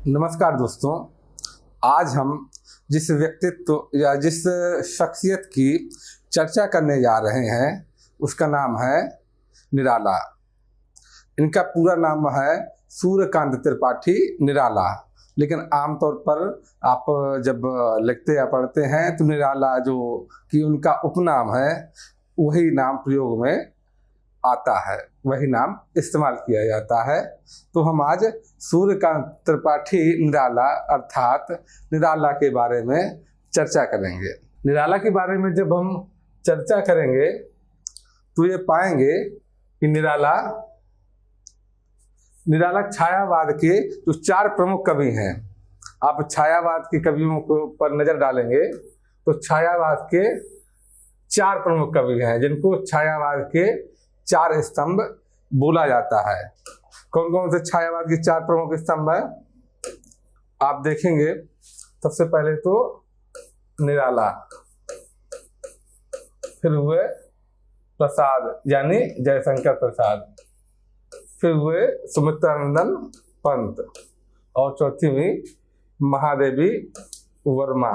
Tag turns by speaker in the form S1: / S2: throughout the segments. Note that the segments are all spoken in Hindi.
S1: नमस्कार दोस्तों, आज हम जिस व्यक्तित्व या जिस शख्सियत की चर्चा करने जा रहे हैं उसका नाम है निराला। इनका पूरा नाम है सूर्यकांत त्रिपाठी निराला, लेकिन आमतौर पर आप जब लिखते या पढ़ते हैं तो निराला जो कि उनका उपनाम है वही नाम प्रयोग में आता है, वही नाम इस्तेमाल किया जाता है। तो हम आज सूर्यकांत त्रिपाठी निराला अर्थात निराला के बारे में चर्चा करेंगे। निराला के बारे में जब हम चर्चा करेंगे तो ये पाएंगे कि निराला छायावाद के जो 4 प्रमुख कवि हैं। आप छायावाद के कवियों को पर नजर डालेंगे तो छायावाद के 4 प्रमुख कवि हैं जिनको छायावाद के 4 स्तंभ बोला जाता है। कौन कौन से छायावाद के 4 प्रमुख स्तंभ है आप देखेंगे। सबसे पहले तो निराला, फिर हुए प्रसाद यानी जयशंकर प्रसाद, फिर हुए सुमित्रानंदन पंत और चौथी हुई महादेवी वर्मा।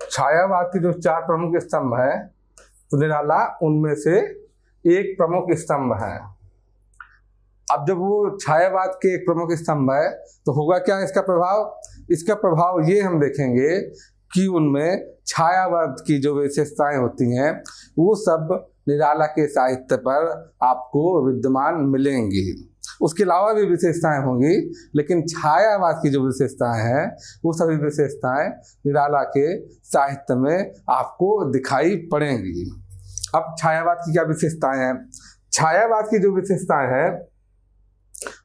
S1: छायावाद के जो 4 प्रमुख स्तंभ है तो निराला उनमें से एक प्रमुख स्तंभ है। अब जब वो छायावाद के एक प्रमुख स्तंभ है तो होगा क्या इसका प्रभाव? इसका प्रभाव ये हम देखेंगे कि उनमें छायावाद की जो विशेषताएं होती हैं वो सब निराला के साहित्य पर आपको विद्यमान मिलेंगी। उसके अलावा भी विशेषताएं होंगी, लेकिन छायावाद की जो विशेषताएं हैं वो सभी विशेषताएं निराला के साहित्य में आपको दिखाई पड़ेंगी। अब छायावाद की क्या विशेषताएं हैं? छायावाद की जो विशेषताएं हैं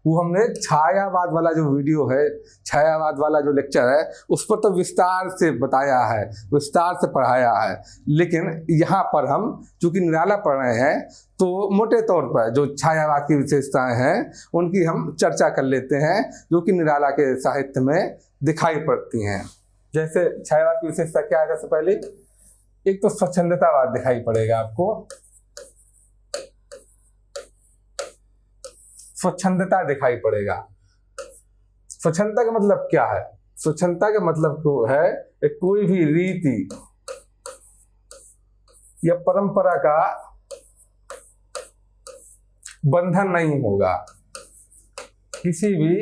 S1: वो हमने छायावाद वाला जो वीडियो है, छायावाद वाला जो लेक्चर है उस पर तो विस्तार से बताया है, विस्तार से पढ़ाया है। लेकिन यहाँ पर हम चूंकि निराला पढ़ रहे हैं तो मोटे तौर पर जो छायावाद की विशेषताएं हैं उनकी हम चर्चा कर लेते हैं जो कि निराला के साहित्य में दिखाई पड़ती हैं। जैसे छायावाद की विशेषता क्या है? सबसे पहले एक तो स्वच्छंदतावाद दिखाई पड़ेगा आपको। स्वच्छंदता दिखाई पड़ेगा। स्वच्छंदता का मतलब क्या है? स्वच्छंदता का मतलब को है कोई भी रीति या परंपरा का बंधन नहीं होगा। किसी भी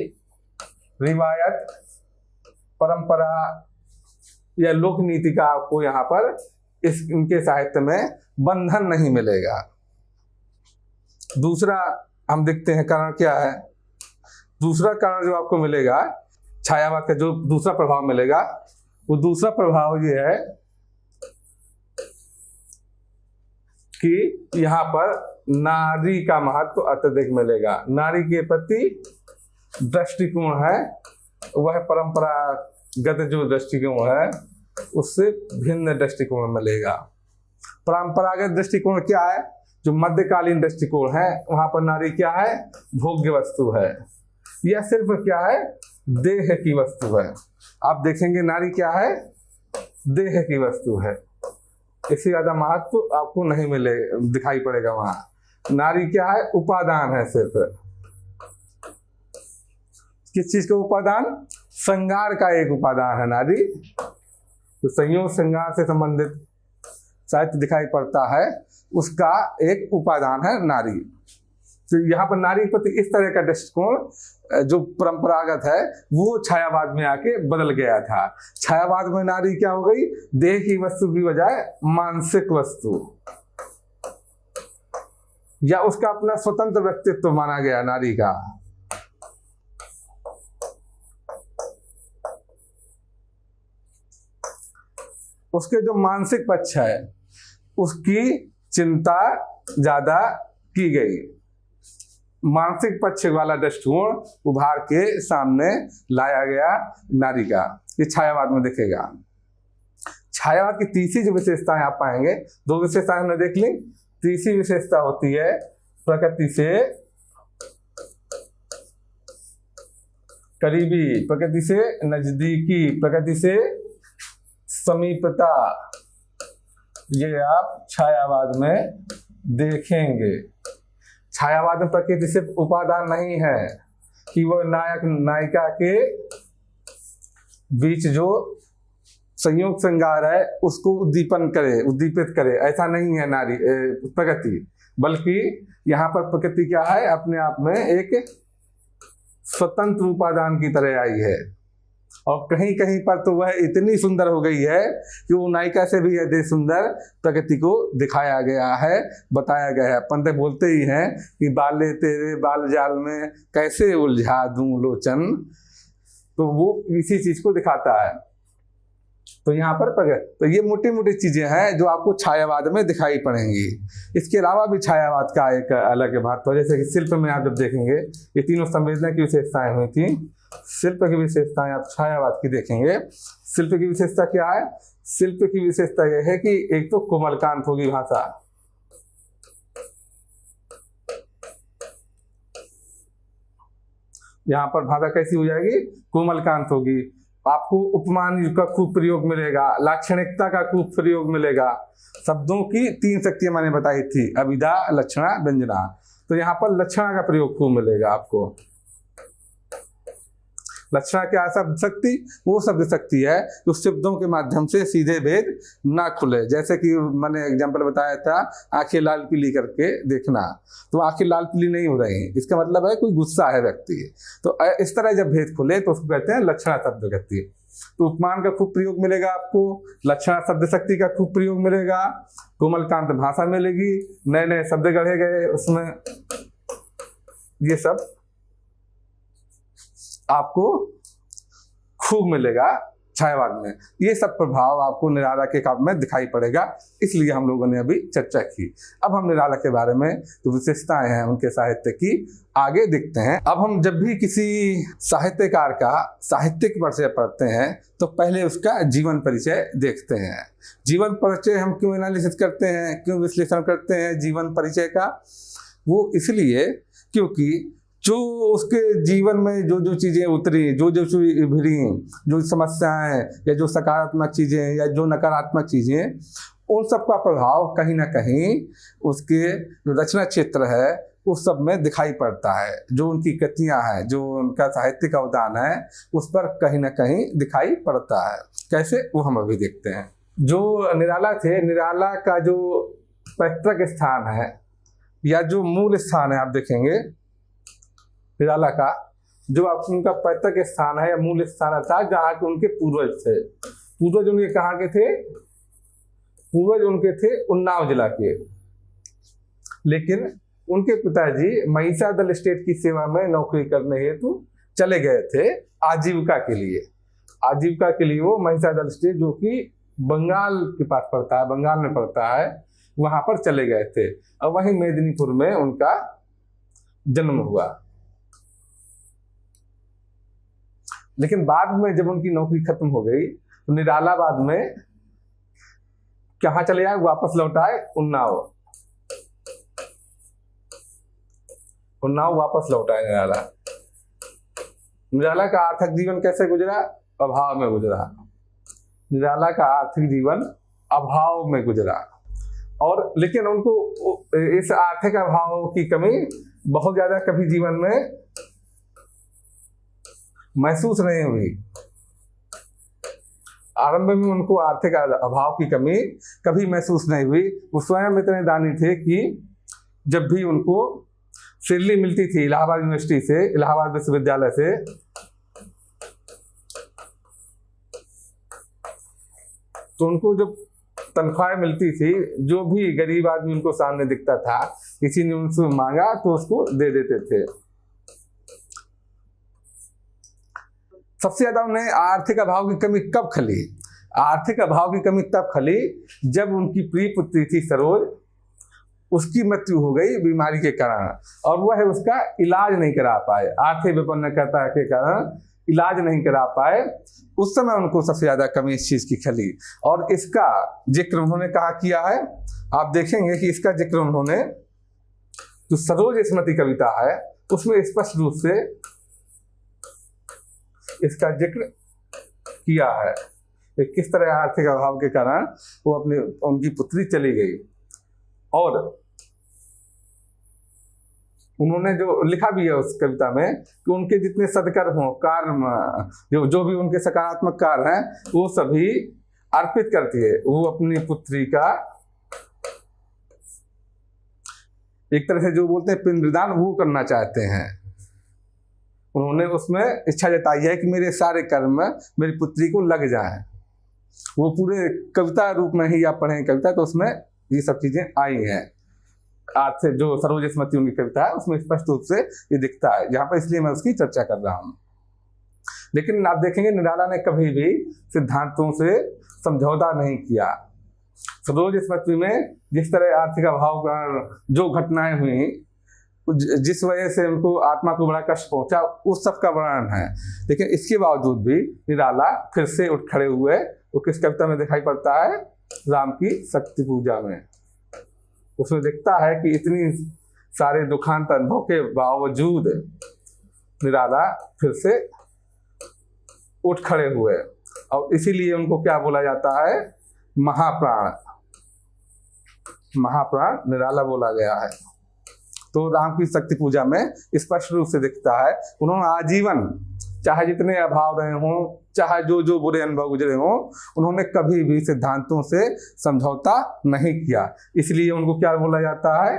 S1: रिवायत, परंपरा या लोक नीति का आपको यहाँ पर इनके साहित्य में बंधन नहीं मिलेगा। दूसरा हम देखते हैं कारण क्या है। दूसरा कारण जो आपको मिलेगा छायावाद का जो दूसरा प्रभाव मिलेगा वो दूसरा प्रभाव ये है कि यहाँ पर नारी का महत्व अत्यधिक मिलेगा। नारी के प्रति दृष्टिकोण है वह परंपरागत जो दृष्टिकोण है उससे भिन्न दृष्टिकोण मिलेगा। परंपरागत दृष्टिकोण क्या है? जो मध्यकालीन दृष्टिकोण है वहां पर नारी क्या है? भोग्य वस्तु है। यह सिर्फ क्या है? देह की वस्तु है। आप देखेंगे नारी क्या है? देह की वस्तु है। इससे ज्यादा महत्व आपको नहीं मिले दिखाई पड़ेगा वहां। नारी क्या है? उपादान है सिर्फ। किस चीज का उपादान? श्रृंगार का एक उपादान है नारी। तो संयोग श्रृंगार से संबंधित साहित्य दिखाई पड़ता है उसका एक उपादान है नारी। तो यहाँ पर नारी के प्रति इस तरह का दृष्टिकोण जो परंपरागत है वो छायावाद में आके बदल गया था। छायावाद में नारी क्या हो गई? देह की वस्तु की बजाय मानसिक वस्तु या उसका अपना स्वतंत्र व्यक्तित्व माना गया नारी का। उसके जो मानसिक पक्ष है उसकी चिंता ज्यादा की गई। मानसिक पक्ष वाला दृष्टिकोण उभार के सामने लाया गया नारी का। ये छायावाद में दिखेगा। छायावाद की तीसरी जो विशेषताएं आप पाएंगे, 2 विशेषताएं हमने देख ली। तीसरी विशेषता होती है प्रकृति से करीबी, प्रकृति से नजदीकी, प्रकृति से समीपता। ये आप छायावाद में देखेंगे। छायावाद में प्रकृति सिर्फ उपादान नहीं है कि वो नायक नायिका के बीच जो संयोग श्रृंगार है उसको उद्दीपित करे, ऐसा नहीं है नारी प्रकृति, बल्कि यहाँ पर प्रकृति क्या है, अपने आप में एक स्वतंत्र उपादान की तरह आई है। और कहीं कहीं पर तो वह इतनी सुंदर हो गई है कि वो नायिका से भी अधिक सुंदर प्रकृति को दिखाया गया है, बताया गया है। पंत बोलते ही हैं कि बाले तेरे बाल जाल में कैसे उलझा दूं लोचन, तो वो इसी चीज को दिखाता है। तो यहाँ पर तो ये मोटी मोटी चीजें हैं जो आपको छायावाद में दिखाई पड़ेंगी। इसके अलावा भी छायावाद का एक अलग महत्व है, जैसे कि शिल्प में आप जब देखेंगे ये तीनों संवेदना की विशेषताएं हुई थी। शिल्प की विशेषताएं आप छायावाद की देखेंगे। शिल्प की विशेषता क्या है? शिल्प की विशेषता यह है कि एक तो कोमलकांत होगी भाषा, यहाँ पर भाषा कैसी हो जाएगी? कोमलकांत होगी। आपको उपमान का खूब प्रयोग मिलेगा, लाक्षणिकता का खूब प्रयोग मिलेगा। शब्दों की 3 शक्तियां मैंने बताई थी, अभिधा, लक्षणा, व्यंजना। तो यहाँ पर लक्षणा का प्रयोग खूब मिलेगा आपको। लक्षणा क्या है? शब्द शक्ति। वो शब्द शक्ति है जो शब्दों के माध्यम से सीधे भेद ना खुले। जैसे कि मैंने एग्जांपल बताया था, आंखें लाल पीली करके देखना, तो आंखें लाल पीली नहीं हो रही, इसका मतलब है कोई गुस्सा है व्यक्ति। तो इस तरह जब भेद खुले तो उसको कहते हैं लक्षणा शब्द शक्ति। तो उपमान का खूब प्रयोग मिलेगा आपको, लक्षणा शब्द शक्ति का खूब प्रयोग मिलेगा, कोमलकांत भाषा मिलेगी, नए नए शब्द गढ़े गए उसमें, ये सब आपको खूब मिलेगा छायावाद में। ये सब प्रभाव आपको निराला के काव्य में दिखाई पड़ेगा, इसलिए हम लोगों ने अभी चर्चा की। अब हम निराला के बारे में जो विशेषताएं हैं उनके साहित्य की आगे देखते हैं। अब हम जब भी किसी साहित्यकार का साहित्यिक परिचय पढ़ते हैं तो पहले उसका जीवन परिचय देखते हैं। जीवन परिचय हम क्यों एनालिसिस करते हैं, क्यों विश्लेषण करते हैं जीवन परिचय का? वो इसलिए क्योंकि जो उसके जीवन में जो जो चीज़ें उतरी, जो जो उभरी, जो समस्याएं या जो सकारात्मक चीज़ें या जो नकारात्मक चीज़ें, उन सब का प्रभाव कहीं ना कहीं उसके जो रचना क्षेत्र है उस सब में दिखाई पड़ता है। जो उनकी कृतियाँ हैं, जो उनका साहित्यिक अवदान है, उस पर कहीं ना कहीं दिखाई पड़ता है। कैसे, वो हम अभी देखते हैं। जो निराला थे, निराला का जो पैतृक स्थान है या जो मूल स्थान है, आप देखेंगे निराला का जो उनका पैतृक स्थान है या मूल स्थान था, जहाँ के उनके पूर्वज थे। पूर्वज उनके कहाँ के थे? पूर्वज उनके थे उन्नाव जिला के। लेकिन उनके पिताजी महिषादल स्टेट की सेवा में नौकरी करने हेतु चले गए थे आजीविका के लिए। आजीविका के लिए वो महिषादल स्टेट, जो कि बंगाल के पास पड़ता है, बंगाल में पड़ता है, वहां पर चले गए थे। और वहीं मेदिनीपुर में उनका जन्म हुआ। लेकिन बाद में जब उनकी नौकरी खत्म हो गई तो निराला बाद में कहाँ चले आए? वापस लौट आए उन्नाव। उन्नाव वापस लौट आए निराला। निराला का आर्थिक जीवन कैसे गुजरा? अभाव में गुजरा। निराला का आर्थिक जीवन अभाव में गुजरा। और लेकिन उनको इस आर्थिक अभाव की कमी बहुत ज्यादा कभी जीवन में महसूस नहीं हुई। आरंभ में उनको आर्थिक अभाव की कमी कभी महसूस नहीं हुई। वो स्वयं इतने दानी थे कि जब भी उनको सिरली मिलती थी इलाहाबाद यूनिवर्सिटी से, इलाहाबाद विश्वविद्यालय से, तो उनको जब तनख्वाह मिलती थी, जो भी गरीब आदमी उनको सामने दिखता था, किसी ने उनसे मांगा तो उसको दे देते थे। सबसे ज्यादा उन्हें आर्थिक अभाव की कमी कब खली? आर्थिक अभाव की कमी तब खली जब उनकी प्रिय पुत्री थी सरोज, उसकी मृत्यु हो गई बीमारी के कारण, और वह उसका इलाज नहीं करा पाए। आर्थिक विपन्नता के कारण इलाज नहीं करा पाए। उस समय उनको सबसे ज्यादा कमी इस चीज की खली। और इसका जिक्र उन्होंने कहा किया है, आप देखेंगे कि इसका जिक्र उन्होंने जो सरोज स्मृति कविता है उसमें स्पष्ट रूप से इसका जिक्र किया है कि किस तरह आर्थिक अभाव के कारण वो उनकी पुत्री चली गई। और उन्होंने जो लिखा भी है उस कविता में कि उनके जितने सदकर्म हो, कार्य जो भी उनके सकारात्मक कार्य हैं वो सभी अर्पित करती है। वो अपनी पुत्री का एक तरह से जो बोलते हैं पिंडदान वो करना चाहते हैं। उन्होंने उसमें इच्छा जताई है कि मेरे सारे कर्म मेरी पुत्री को लग जाएं। वो पूरे कविता रूप में ही आप पढ़ें कविता तो उसमें ये सब चीजें आई हैं। आज से जो सरोज स्मृति उनकी कविता है उसमें स्पष्ट रूप से ये दिखता है, जहां पर इसलिए मैं उसकी चर्चा कर रहा हूं। लेकिन आप देखेंगे निराला ने कभी भी सिद्धांतों से समझौता नहीं किया। सरोज स्मृति में जिस तरह आर्थिक अभाव का जो घटनाएं हुई, जिस वजह से उनको आत्मा को बड़ा कष्ट पहुंचा, उस सब का वर्णन है। लेकिन इसके बावजूद भी निराला फिर से उठ खड़े हुए। वो किस कविता में दिखाई पड़ता है? राम की शक्ति पूजा में। उसमें दिखता है कि इतनी सारे दुखांत अनुभव के बावजूद निराला फिर से उठ खड़े हुए, और इसीलिए उनको क्या बोला जाता है? महाप्राण। महाप्राण निराला बोला गया है। तो राम की शक्ति पूजा में स्पष्ट रूप से दिखता है उन्होंने आजीवन, चाहे जितने अभाव रहे हों, चाहे जो जो बुरे अनुभव गुजरे हों, उन्होंने कभी भी सिद्धांतों से समझौता नहीं किया। इसलिए उनको क्या बोला जाता है?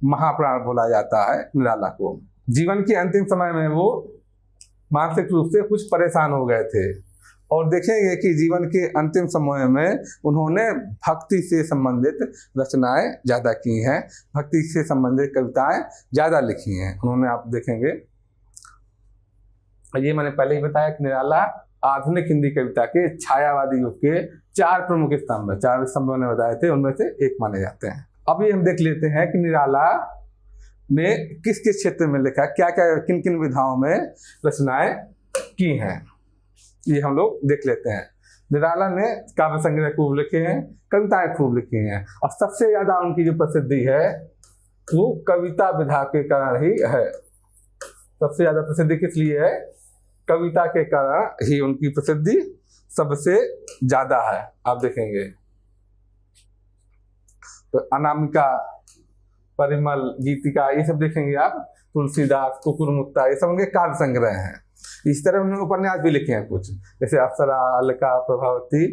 S1: महाप्राण बोला जाता है निराला को। जीवन के अंतिम समय में वो मानसिक रूप से कुछ परेशान हो गए थे, और देखेंगे कि जीवन के अंतिम समय में उन्होंने भक्ति से संबंधित रचनाएं ज़्यादा की हैं, भक्ति से संबंधित कविताएं ज़्यादा लिखी हैं उन्होंने। आप देखेंगे, ये मैंने पहले ही बताया कि निराला आधुनिक हिंदी कविता के छायावादी युग के 4 प्रमुख स्तंभ, 4 स्तंभ मैंने बताए थे, उनमें से एक माने जाते हैं। अभी हम देख लेते हैं कि निराला ने किस किस क्षेत्र में लिखा, क्या क्या किन किन विधाओं में रचनाएं की हैं, ये हम लोग देख लेते हैं। निराला ने काव्य संग्रह खूब लिखे हैं, कविताएं खूब लिखी हैं, और सबसे ज्यादा उनकी जो प्रसिद्धि है वो कविता विधा के कारण ही है। सबसे ज्यादा प्रसिद्धि किस लिए है? कविता के कारण ही उनकी प्रसिद्धि सबसे ज्यादा है। आप देखेंगे तो अनामिका, परिमल, गीतिका, ये सब देखेंगे आप, तुलसीदास, कुकुरमुत्ता, ये सब उनके काव्य संग्रह हैं। इस तरह उन्होंने उपन्यास भी लिखे हैं कुछ, जैसे अप्सरा, अलका, प्रभावती,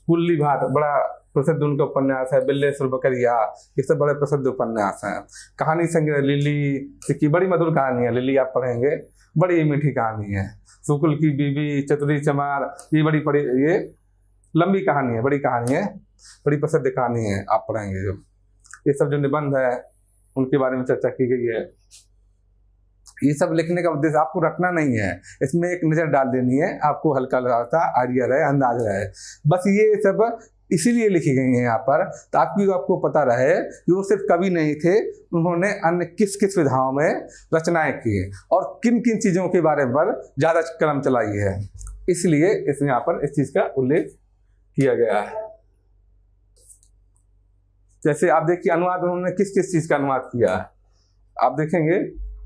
S1: कुल्ली भाट, बड़ा प्रसिद्ध उनका उपन्यास है। बिल्लेश्वर बकरिया, ये सब बड़े प्रसिद्ध उपन्यास हैं। कहानी संग्रह लिली की बड़ी मधुर कहानी है, लिली आप पढ़ेंगे, बड़ी मीठी कहानी है। सुकुल की बीवी, चतुरी चमार, ये बड़ी ये लंबी कहानी है, बड़ी कहानी है, बड़ी प्रसिद्ध कहानी है, आप पढ़ेंगे। जो ये सब जो निबंध है उनके बारे में चर्चा की गई है। ये सब लिखने का उद्देश्य आपको रटना नहीं है, इसमें एक नज़र डाल देनी है, आपको हल्का हल्का आइडिया रहे, अंदाज रहे। बस ये सब इसीलिए लिखी गई है यहाँ पर, ताकि आपको पता रहे कि वो सिर्फ कवि नहीं थे, उन्होंने अन्य किस किस विधाओं में रचनाएं की और किन किन चीज़ों के बारे पर ज़्यादा कलम चलाई है। इसलिए इसमें यहाँ पर इस चीज़ का उल्लेख किया गया है। जैसे आप देखिए अनुवाद उन्होंने किस किस चीज़ का अनुवाद किया है। आप देखेंगे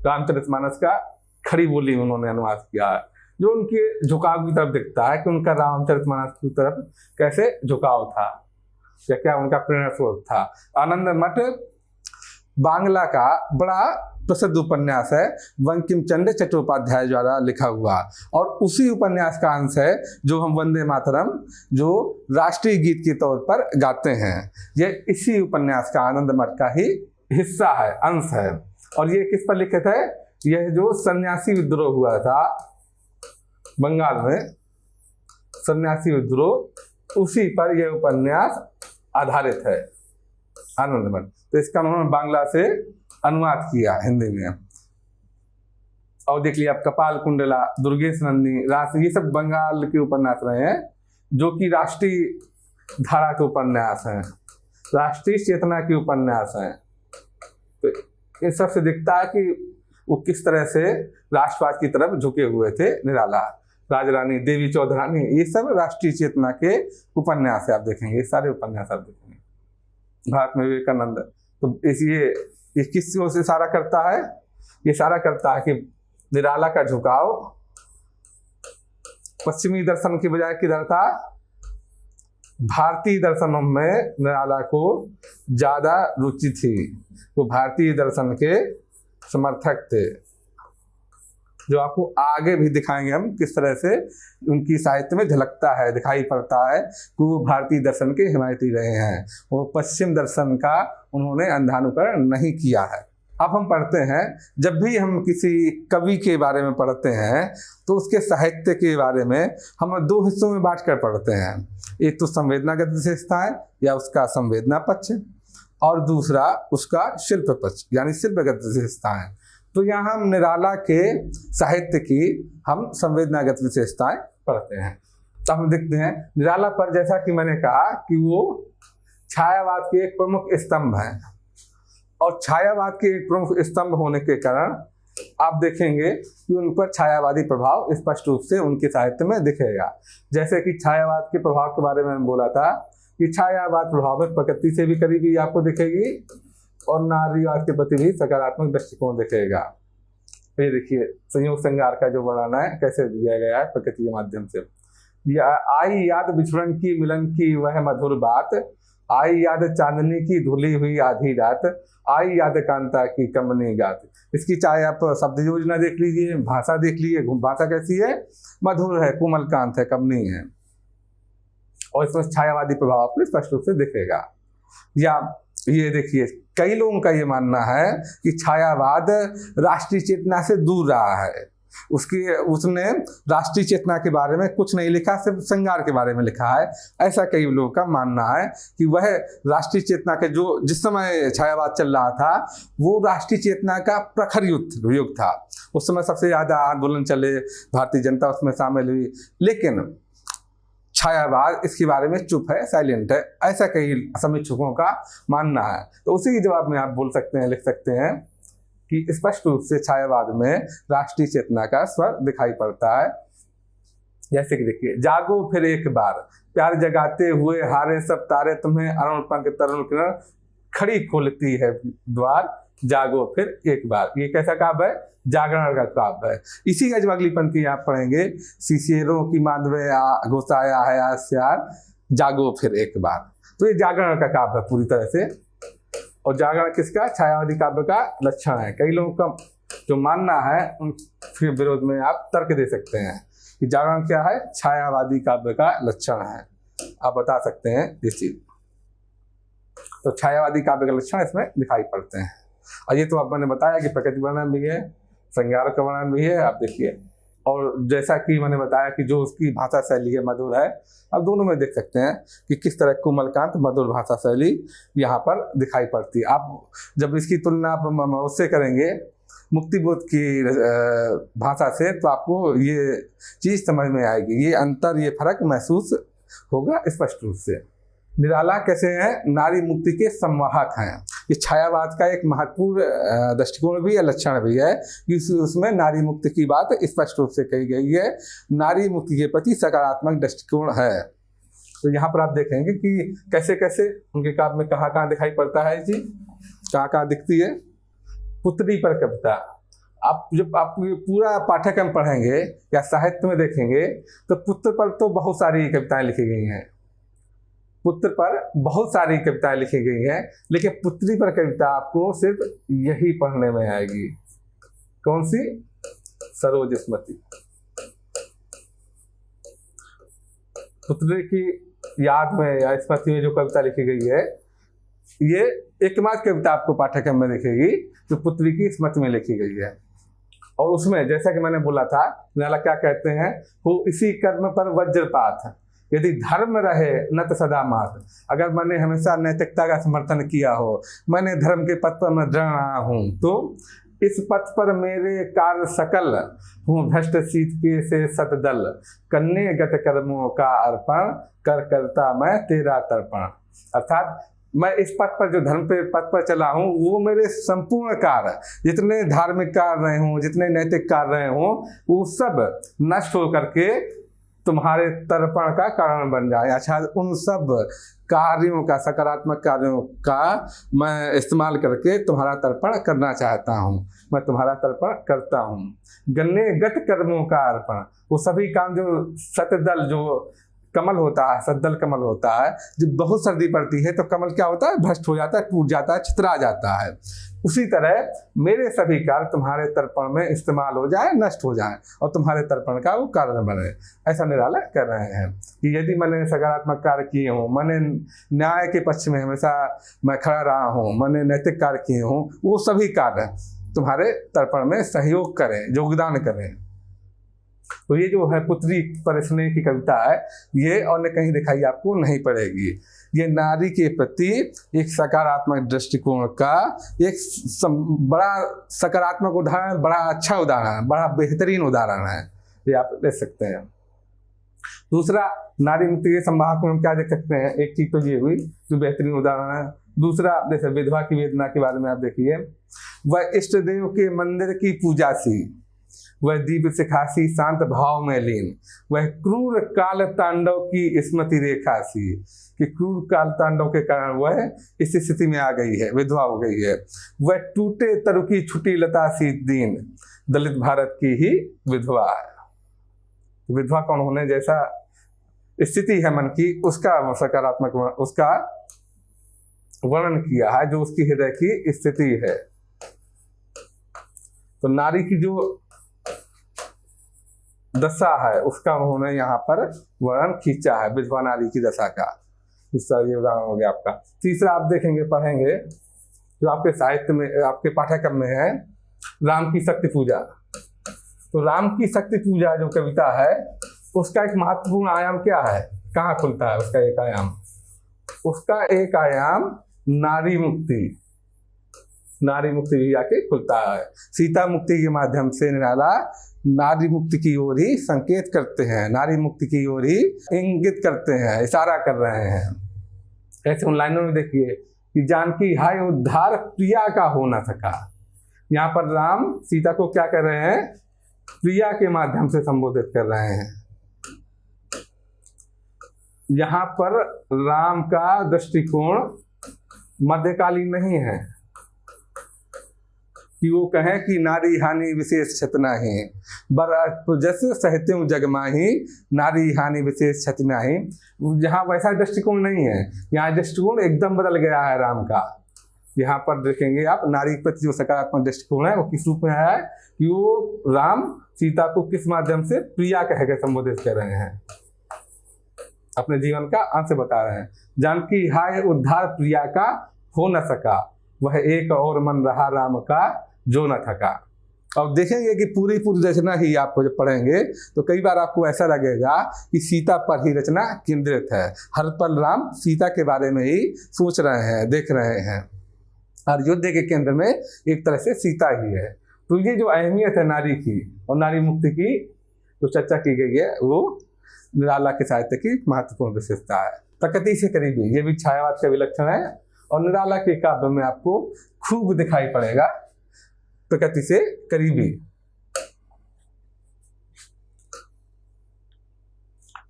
S1: रामचरितमानस का खड़ी बोली में उन्होंने अनुवाद किया है, जो उनके झुकाव की तरफ दिखता है कि उनका रामचरितमानस की तरफ कैसे झुकाव था, या क्या उनका प्रेरणा स्रोत था। आनंद मठ बांग्ला का बड़ा प्रसिद्ध उपन्यास है, बंकिम चंद्र चट्टोपाध्याय द्वारा लिखा हुआ, और उसी उपन्यास का अंश है जो हम वंदे मातरम जो राष्ट्रीय गीत के तौर पर गाते हैं। ये इसी उपन्यास का आनंद मठ का ही हिस्सा है, अंश है। और ये किस पर लिखित है? यह जो सन्यासी विद्रोह हुआ था बंगाल में, सन्यासी विद्रोह, उसी पर यह उपन्यास आधारित है, आनंद मठ। तो इसका उन्होंने बांग्ला से अनुवाद किया हिंदी में। और देख लिया आप कपाल कुंडला, दुर्गेश नंदी, ये सब बंगाल के उपन्यास रहे हैं, जो कि राष्ट्रीय धारा के उपन्यास हैं, राष्ट्रीय चेतना के उपन्यास हैं। तो इन सब से दिखता है कि वो किस तरह से राष्ट्रवाद की तरफ झुके हुए थे निराला। राजरानी, देवी चौधरानी, ये सब राष्ट्रीय चेतना के उपन्यास है। आप देखेंगे, ये सारे उपन्यास आप देखेंगे। भारत में विवेकानंद, तो ये किस ओर से इशारा करता है? ये इशारा करता है कि निराला का झुकाव पश्चिमी दर्शन की बजाय किधर था? भारतीय दर्शनों में निराला को ज्यादा रुचि थी। वो भारतीय दर्शन के समर्थक थे, जो आपको आगे भी दिखाएंगे हम किस तरह से उनकी साहित्य में झलकता है, दिखाई पड़ता है कि वो भारतीय दर्शन के हिमायती रहे हैं, वो पश्चिम दर्शन का उन्होंने अंधानुकरण नहीं किया है। अब हम पढ़ते हैं, जब भी हम किसी कवि के बारे में पढ़ते हैं तो उसके साहित्य के बारे में हम दो हिस्सों में बांट कर पढ़ते हैं। एक तो संवेदनागत विशेषताएं या उसका संवेदना पक्ष, और दूसरा उसका शिल्प पक्ष यानी शिल्पगत विशेषताएं। तो यहाँ हम निराला के साहित्य की हम संवेदनागत विशेषताएं पढ़ते हैं। तो हम देखते हैं निराला पर, जैसा कि मैंने कहा कि वो छायावाद के एक प्रमुख स्तंभ हैं, और छायावाद के एक प्रमुख स्तंभ होने के कारण आप देखेंगे कि उन पर छायावादी प्रभाव स्पष्ट रूप से उनके साहित्य में दिखेगा। जैसे कि छायावाद के प्रभाव के बारे में मैंने बोला था कि छायावाद प्रभावित प्रकृति से भी करीबी आपको दिखेगी और नारीवाद के प्रति भी सकारात्मक दृष्टिकोण दिखेगा। ये देखिए संयोग श्रृंगार का जो वर्णन है कैसे दिया गया है प्रकृति के माध्यम से। आई याद बिछड़न की मिलन की वह मधुर बात, आई याद चांदनी की धुली हुई आधी रात, आई याद कांता की कमनी गात। इसकी चाहे आप शब्द योजना देख लीजिए, भाषा देख लीजिए, भाषा कैसी है, मधुर है, कोमल कांत है, कमनी है, और इसमें छायावादी प्रभाव आपको स्पष्ट रूप से दिखेगा। या ये देखिए कई लोगों का ये मानना है कि छायावाद राष्ट्रीय चेतना से दूर रहा है, उसने राष्ट्रीय चेतना के बारे में कुछ नहीं लिखा, सिर्फ श्रृंगार के बारे में लिखा है। ऐसा कई लोगों का मानना है कि वह राष्ट्रीय चेतना के जो जिस समय छायावाद चल रहा था वो राष्ट्रीय चेतना का प्रखर युग था। उस समय सबसे ज़्यादा आंदोलन चले, भारतीय जनता उसमें शामिल हुई, लेकिन छायावाद इसके बारे में चुप है, साइलेंट है, ऐसा कई समीक्षकों का मानना है। तो उसी के जवाब में आप बोल सकते हैं, लिख सकते हैं कि स्पष्ट रूप से छायावाद में राष्ट्रीय चेतना का स्वर दिखाई पड़ता है। जैसे कि देखिए, जागो फिर एक बार, प्यार जगाते हुए हारे सब तारे, तुम्हें अरुण पंख तरुण किरण खड़ी खोलती है द्वार, जागो फिर एक बार। ये कैसा काव्य है, जागरण का काव्य है। इसी का जब अगली पंक्ति आप पढ़ेंगे, सीसेरों की माधवे गोसाया है आस्यार, जागो फिर एक बार। तो ये जागरण का काव्य है पूरी तरह से, और जागरण किसका, छायावादी काव्य का लक्षण है। कई लोगों का जो मानना है उनके विरोध में आप तर्क दे सकते हैं कि जागरण क्या है, छायावादी काव्य का लक्षण है, आप बता सकते हैं इस चीज। तो छायावादी काव्य का लक्षण इसमें दिखाई पड़ते हैं। और ये तो आप मैंने बताया कि प्रकृति वर्णन भी है, श्रृंगार का वर्णन भी है, आप देखिए। और जैसा कि मैंने बताया कि जो उसकी भाषा शैली है मधुर है, आप दोनों में देख सकते हैं कि किस तरह कोमलकांत मधुर भाषा शैली यहाँ पर दिखाई पड़ती है। आप जब इसकी तुलना आप उससे करेंगे मुक्तिबोध की भाषा से, तो आपको ये चीज़ समझ में आएगी, ये अंतर, ये फर्क महसूस होगा स्पष्ट रूप से। निराला कैसे हैं, नारी मुक्ति के संवाहक हैं। ये छायावाद का एक महत्वपूर्ण दृष्टिकोण भी है, लक्षण भी है कि उसमें नारी मुक्ति की बात स्पष्ट रूप से कही गई है, नारी मुक्ति के प्रति सकारात्मक दृष्टिकोण है। तो यहाँ पर आप देखेंगे कि कैसे कैसे उनके काव्य में कहाँ कहाँ दिखाई पड़ता है जी, कहाँ कहाँ दिखती है। पुत्री पर कविता, आप जब आप पूरा पाठ्यक्रम पढ़ेंगे या साहित्य में देखेंगे तो पुत्र पर तो बहुत सारी कविताएं लिखी गई हैं, पुत्र पर बहुत सारी कविताएं लिखी गई हैं, लेकिन पुत्री पर कविता आपको सिर्फ यही पढ़ने में आएगी। कौन सी, सरोज स्मृति। पुत्री की याद में या स्मृति में जो कविता लिखी गई है, ये एकमात्र कविता आपको पाठ्यक्रम में दिखेगी जो पुत्री की स्मृति में लिखी गई है। और उसमें जैसा कि मैंने बोला था, निराला क्या कहते हैं, वो इसी कर्म पर वज्रपात, यदि धर्म रहे नत सदा मात। अगर मैंने हमेशा नैतिकता का समर्थन किया हो, मैंने धर्म के पथ पर मैं दृढ़ रहा हूँ, तो इस पथ पर मेरे कार्य सकल हूँ भ्रष्ट सीत के से सतदल, कन्ने गत कर्मों का अर्पण कर करता मैं तेरा तर्पण। अर्थात मैं इस पथ पर, जो धर्म पे पथ पर चला हूँ, वो मेरे संपूर्ण कार्य, जितने धार्मिक कार्य रहे हों, जितने नैतिक कार्य रहे हों, वो सब नष्ट हो करके तुम्हारे तर्पण का कारण बन जाए। अच्छा, उन सब कार्यों का, सकारात्मक कार्यों का मैं इस्तेमाल करके तुम्हारा तर्पण करना चाहता हूँ, मैं तुम्हारा तर्पण करता हूँ। गन्ने गत कर्मों का अर्पण, वो सभी काम जो सतदल, जो कमल होता है, सद्दल कमल होता है, जब बहुत सर्दी पड़ती है तो कमल क्या होता है, भ्रष्ट हो जाता है, टूट जाता है, छितरा जाता है। उसी तरह मेरे सभी कार्य तुम्हारे तर्पण में इस्तेमाल हो जाए, नष्ट हो जाए और तुम्हारे तर्पण का वो कारण बने। ऐसा निराला कर रहे हैं कि यदि मैंने सकारात्मक कार्य किए हों, मैंने न्याय के पक्ष में हमेशा मैं खड़ा रहा हूँ, मैंने नैतिक कार्य किए हों, वो सभी कार्य तुम्हारे तर्पण में सहयोग करें, योगदान करें। तो ये जो है पुत्री पर स्नेह की कविता है, ये और कहीं दिखाई आपको नहीं पड़ेगी। ये नारी के प्रति एक सकारात्मक दृष्टिकोण का एक बड़ा सकारात्मक उदाहरण, बड़ा अच्छा उदाहरण, बड़ा बेहतरीन उदाहरण है, ये आप देख सकते हैं। दूसरा, नारी मुक्ति के संवाहक में हम क्या देख सकते हैं, एक चीज तो ये हुई जो बेहतरीन उदाहरण है। दूसरा, जैसे विधवा की वेदना के बारे में आप देखिए, वह इष्ट देव के मंदिर की पूजा सी, वह दीप सिखासी शांत भाव में लीन, वह क्रूर काल तांडव की स्मृति रेखा सी, कि क्रूर काल तांडव के कारण वह इस स्थिति में आ गई है, विधवा हो गई है। वह टूटे तरु की छुटी लता सी दीन, दलित भारत की ही विधवा है। विधवा कौन होने जैसा स्थिति है मन की, उसका सकारात्मक उसका वर्णन किया है, जो उसकी हृदय की स्थिति है। तो नारी की जो दशा है उसका उन्होंने यहाँ पर वर्णन खींचा है, विधवा नारी की दशा का। दूसरा ये उदाहरण हो गया आपका। तीसरा आप देखेंगे, पढ़ेंगे, जो आपके साहित्य में, आपके पाठ्यक्रम में है, राम की शक्ति पूजा। तो राम की शक्ति पूजा जो कविता है, उसका एक महत्वपूर्ण आयाम क्या है, कहाँ खुलता है उसका एक आयाम? उसका एक आयाम नारी मुक्ति, नारी मुक्ति भी आके खुलता है। सीता मुक्ति के माध्यम से निराला नारी मुक्ति की ओर ही संकेत करते हैं, नारी मुक्ति की ओर ही इंगित करते हैं, इशारा कर रहे हैं। ऐसे उन लाइनों में देखिए कि जानकी हाय उद्धार प्रिया का हो न सका। यहाँ पर राम सीता को क्या कर रहे हैं, प्रिया के माध्यम से संबोधित कर रहे हैं। यहाँ पर राम का दृष्टिकोण मध्यकालीन नहीं है कि वो कहें कि नारी हानि विशेष क्षत नाही, जैसे साहित्य जगमाही नारी हानि विशेष क्षत नाही, यहाँ वैसा दृष्टिकोण नहीं है। यहाँ दृष्टिकोण एकदम बदल गया है राम का। यहाँ पर देखेंगे आप, नारी के प्रति जो सकारात्मक दृष्टिकोण है वो किस रूप में है कि वो राम सीता को किस माध्यम से प्रिया कहकर संबोधित कर रहे हैं, अपने जीवन का अंश बता रहे हैं। जानकी हाय उद्धार प्रिया का हो न सका, वह एक और मन रहा राम का जो न थका। अब देखेंगे कि पूरी रचना ही आप जब पढ़ेंगे तो कई बार आपको ऐसा लगेगा कि सीता पर ही रचना केंद्रित है। हर पल राम सीता के बारे में ही सोच रहे हैं, देख रहे हैं, और युद्ध के केंद्र में एक तरह से सीता ही है। तो ये जो अहमियत है नारी की और नारी मुक्ति की जो चर्चा की गई है, वो निराला के साहित्य की महत्वपूर्ण विशेषता है। प्रकृति से करीबी, ये भी छायावाद का विलक्षण है और निराला के काव्य में आपको खूब दिखाई पड़ेगा। प्रकृति से करीबी,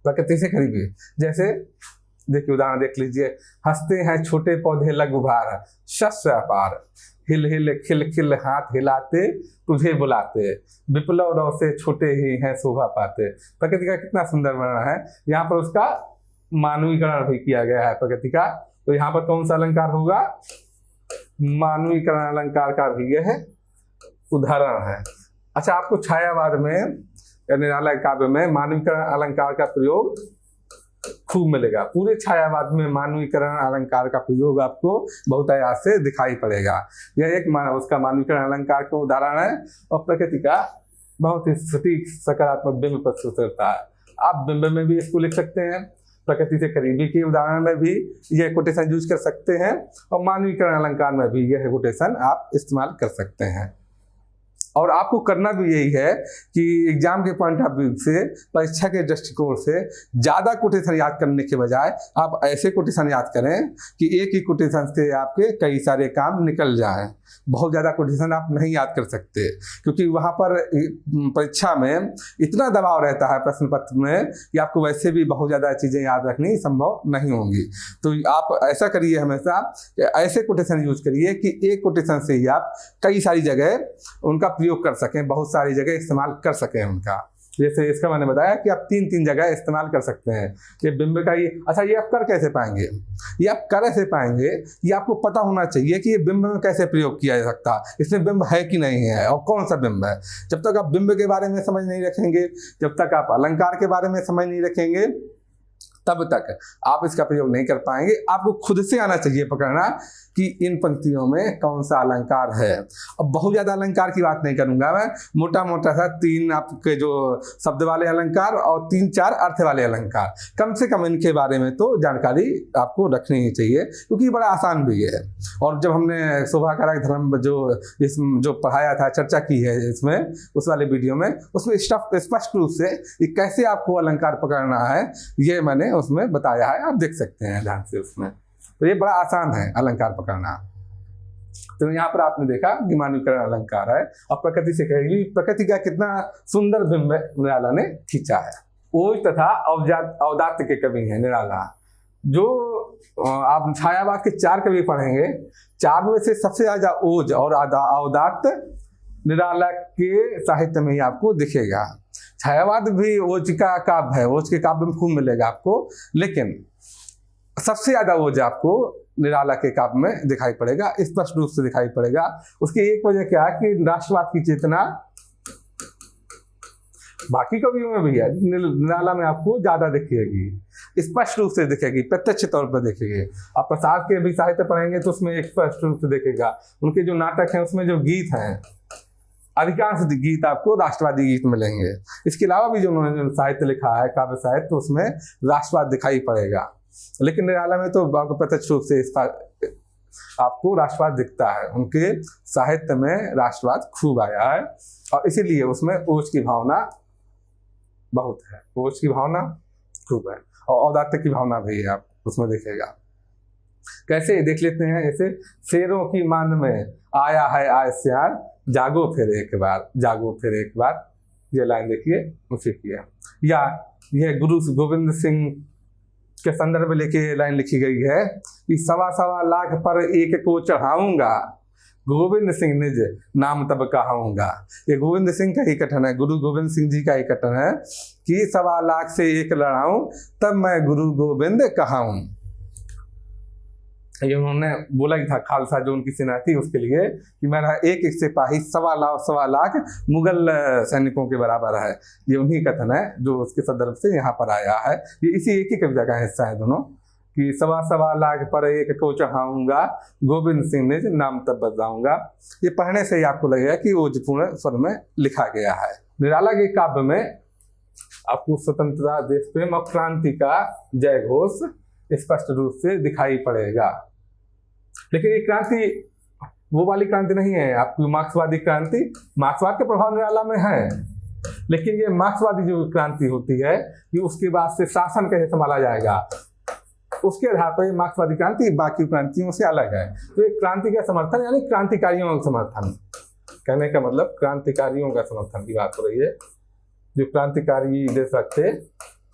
S1: प्रकृति से करीबी, जैसे देखिए उदाहरण देख लीजिए, हंसते हैं छोटे पौधे लघु भार, शस्य अपार, हिल हिल खिल खिल हाथ हिलाते तुझे बुलाते, विप्लव रव से छोटे ही हैं शोभा पाते। प्रकृति का कितना सुंदर वर्णन है। यहाँ पर उसका मानवीकरण भी किया गया है प्रकृति का। तो यहाँ पर कौन सा अलंकार होगा, मानवीकरण अलंकार का भी यह उदाहरण है। अच्छा, आपको छायावाद में निराला काव्य में मानवीकरण अलंकार का प्रयोग खूब मिलेगा। पूरे छायावाद में मानवीकरण अलंकार का प्रयोग आपको बहुत आयास से दिखाई पड़ेगा। यह एक उसका मानवीकरण अलंकार का उदाहरण है और प्रकृति का बहुत ही सटीक सकारात्मक बिंब प्रस्तुत करता है। आप बिंब में भी इसको लिख सकते हैं, प्रकृति से करीबी के उदाहरण में भी यह कोटेशन यूज कर सकते हैं और मानवीकरण अलंकार में भी यह कोटेशन आप इस्तेमाल कर सकते हैं। और आपको करना भी यही है कि एग्जाम के पॉइंट ऑफ व्यू से, परीक्षा के दृष्टिकोण से ज़्यादा कोटेशन याद करने के बजाय आप ऐसे कोटेशन याद करें कि एक ही कोटेशन से आपके कई सारे काम निकल जाएं। बहुत ज़्यादा कोटेशन आप नहीं याद कर सकते क्योंकि वहाँ पर परीक्षा में इतना दबाव रहता है प्रश्न पत्र में कि आपको वैसे भी बहुत ज़्यादा चीज़ें याद रखनी संभव नहीं होंगी। तो आप ऐसा करिए, हमेशा ऐसे कोटेशन यूज करिए कि एक कोटेशन से ही आप कई सारी जगह उनका प्रयोग कर सकें, बहुत सारी जगह इस्तेमाल कर सकें उनका। जैसे इसका मैंने बताया कि आप 3 जगह इस्तेमाल कर सकते हैं। ये बिंब का ये, अच्छा ये आप कर कैसे पाएंगे, ये आप कर ऐसे पाएंगे, ये आपको पता होना चाहिए कि ये बिंब में कैसे प्रयोग किया जा सकता है, इसमें बिंब है कि नहीं है और कौन सा बिंब है। जब तक आप बिंब के बारे में समझ नहीं रखेंगे, जब तक आप अलंकार के बारे में समझ नहीं रखेंगे, तब तक आप इसका प्रयोग नहीं कर पाएंगे। आपको खुद से आना चाहिए पकड़ना कि इन पंक्तियों में कौन सा अलंकार है। अब बहुत ज़्यादा अलंकार की बात नहीं करूंगा मैं, मोटा मोटा सा 3 आपके जो शब्द वाले अलंकार और 3-4 अर्थ वाले अलंकार, कम से कम इनके बारे में तो जानकारी आपको रखनी ही चाहिए, क्योंकि बड़ा आसान भी है। और जब हमने शोभाकारक धर्म जो पढ़ाया था, चर्चा की है इसमें, उस वाले वीडियो में, उसमें स्पष्ट रूप से ये कैसे आपको अलंकार पकड़ना है ये मैंने उसमें बताया है, आप देख सकते हैं ध्यान से उसमें। तो ये बड़ा आसान है अलंकार पकड़ना। तो यहाँ पर आपने देखा कि मानवीकरण अलंकार है और प्रकृति से कहेगी, प्रकृति का कितना सुंदर बिंब निराला ने खींचा है। ओज तथा अवदात के कवि हैं निराला। जो आप छायावाद के 4 कवि पढ़ेंगे, 4 में से सबसे ज्यादा ओज और अवदात निराला के साहित्य में ही आपको दिखेगा। छायावाद भी ओज का काव्य है, ओज के काव्य में खूब मिलेगा आपको, लेकिन सबसे ज्यादा ओज आपको निराला के काव्य में दिखाई पड़ेगा, स्पष्ट रूप से दिखाई पड़ेगा। उसकी एक वजह क्या है कि राष्ट्रवाद की चेतना बाकी कवियों में भी है, निराला में आपको ज्यादा दिखेगी, स्पष्ट रूप से दिखेगी, प्रत्यक्ष तौर पर दिखेगी। आप प्रसाद के भी साहित्य पढ़ेंगे तो उसमें स्पष्ट रूप से दिखेगा। उनके जो नाटक हैं उसमें जो गीत हैं, अधिकांश गीत आपको राष्ट्रवादी गीत मिलेंगे। इसके अलावा भी जो उन्होंने साहित्य लिखा है, काव्य साहित्य, तो उसमें राष्ट्रवाद दिखाई पड़ेगा। लेकिन निराला में तो आपको प्रत्यक्ष रूप से आपको राष्ट्रवाद दिखता है। उनके साहित्य में राष्ट्रवाद खूब आया है और इसीलिए उसमें ओज की भावना बहुत है, ओज की भावना खूब है और औदात्य की भावना भी है, आप उसमें देखेगा। कैसे देख लेते हैं, ऐसे शेरों की मान में आया है आयस्यार, जागो फिर एक बार, जागो फिर एक बार, ये लाइन देखिए उसी की है। या यह गुरु गोविंद सिंह के संदर्भ में लेके लाइन लिखी गई है कि 1.25 लाख पर एक को चढ़ाऊंगा, गोविंद सिंह निज नाम तब कहाऊंगा। ये गोविंद सिंह का ही कथन है, गुरु गोविंद सिंह जी का ही कथन है कि 1.25 लाख से एक लड़ाऊं तब मैं गुरु गोविंद कहाऊं। ये उन्होंने बोला ही था, खालसा जो उनकी सेना थी उसके लिए, कि मेरा एक सिपाही 1.25 लाख मुगल सैनिकों के बराबर है। ये उन्हीं कथन है जो उसके संदर्भ से यहाँ पर आया है। ये इसी एक ही कविता का हिस्सा है दोनों, कि 1.25 लाख पर एक को चढ़ाऊंगा, गोविंद सिंह ने नाम तब बजाऊंगा। ये पढ़ने से ही आपको लगेगा कि वो पूर्ण स्वर में लिखा गया है। निराला के काव्य में आपको स्वतंत्रता, देश प्रेम और क्रांति का जय घोष स्पष्ट रूप से दिखाई पड़ेगा। लेकिन ये क्रांति वो वाली क्रांति नहीं है आपकी मार्क्सवादी क्रांति। मार्क्सवाद के प्रभाव निराला में है, लेकिन ये मार्क्सवादी जो क्रांति होती है कि उसके बाद से शासन कैसे संभाला जाएगा, उसके आधार पर मार्क्सवादी क्रांति बाकी क्रांतियों से अलग है। तो ये क्रांति का समर्थन यानी क्रांतिकारियों का समर्थन, कहने का मतलब क्रांतिकारियों का समर्थन की बात हो रही है। जो क्रांतिकारी देशभक्त थे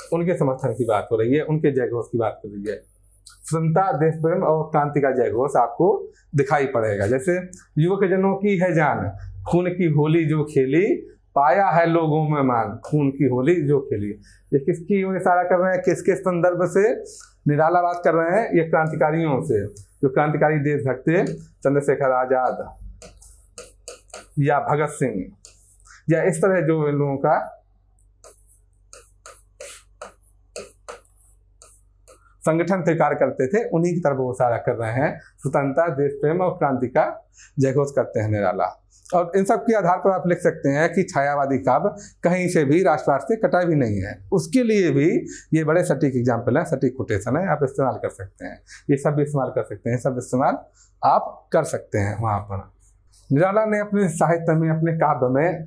S1: उनके समर्थन की बात हो रही है, उनके जयघोष की बात हो रही है। स्वतंत्रता, देश प्रेम और क्रांति का जयघोष आपको दिखाई पड़ेगा। जैसे युवक जनों की है जान, खून की होली जो खेली, पाया है लोगों में मान, खून की होली जो खेली। ये किसकी ओर इशारा कर रहे हैं, किसके संदर्भ से? निराला बात कर रहे हैं ये क्रांतिकारियों से, जो क्रांतिकारी देशभक्त थे, चंद्रशेखर आजाद या भगत सिंह या इस तरह जो इन लोगों का संगठन से कार्य करते थे, उन्हीं की तरफ वो इशारा कर रहे हैं। स्वतंत्रता, देश प्रेम और क्रांति का जयघोष करते हैं निराला। और इन सब के आधार पर आप लिख सकते हैं कि छायावादी काव्य कहीं से भी राष्ट्रवाद से कटा भी नहीं है। उसके लिए भी ये बड़े सटीक एग्जाम्पल है, सटीक कोटेशन है, आप इस्तेमाल कर सकते हैं। ये सब भी इस्तेमाल कर सकते हैं, सब इस्तेमाल आप कर सकते हैं वहाँ पर। निराला ने अपने साहित्य में, अपने काव्य में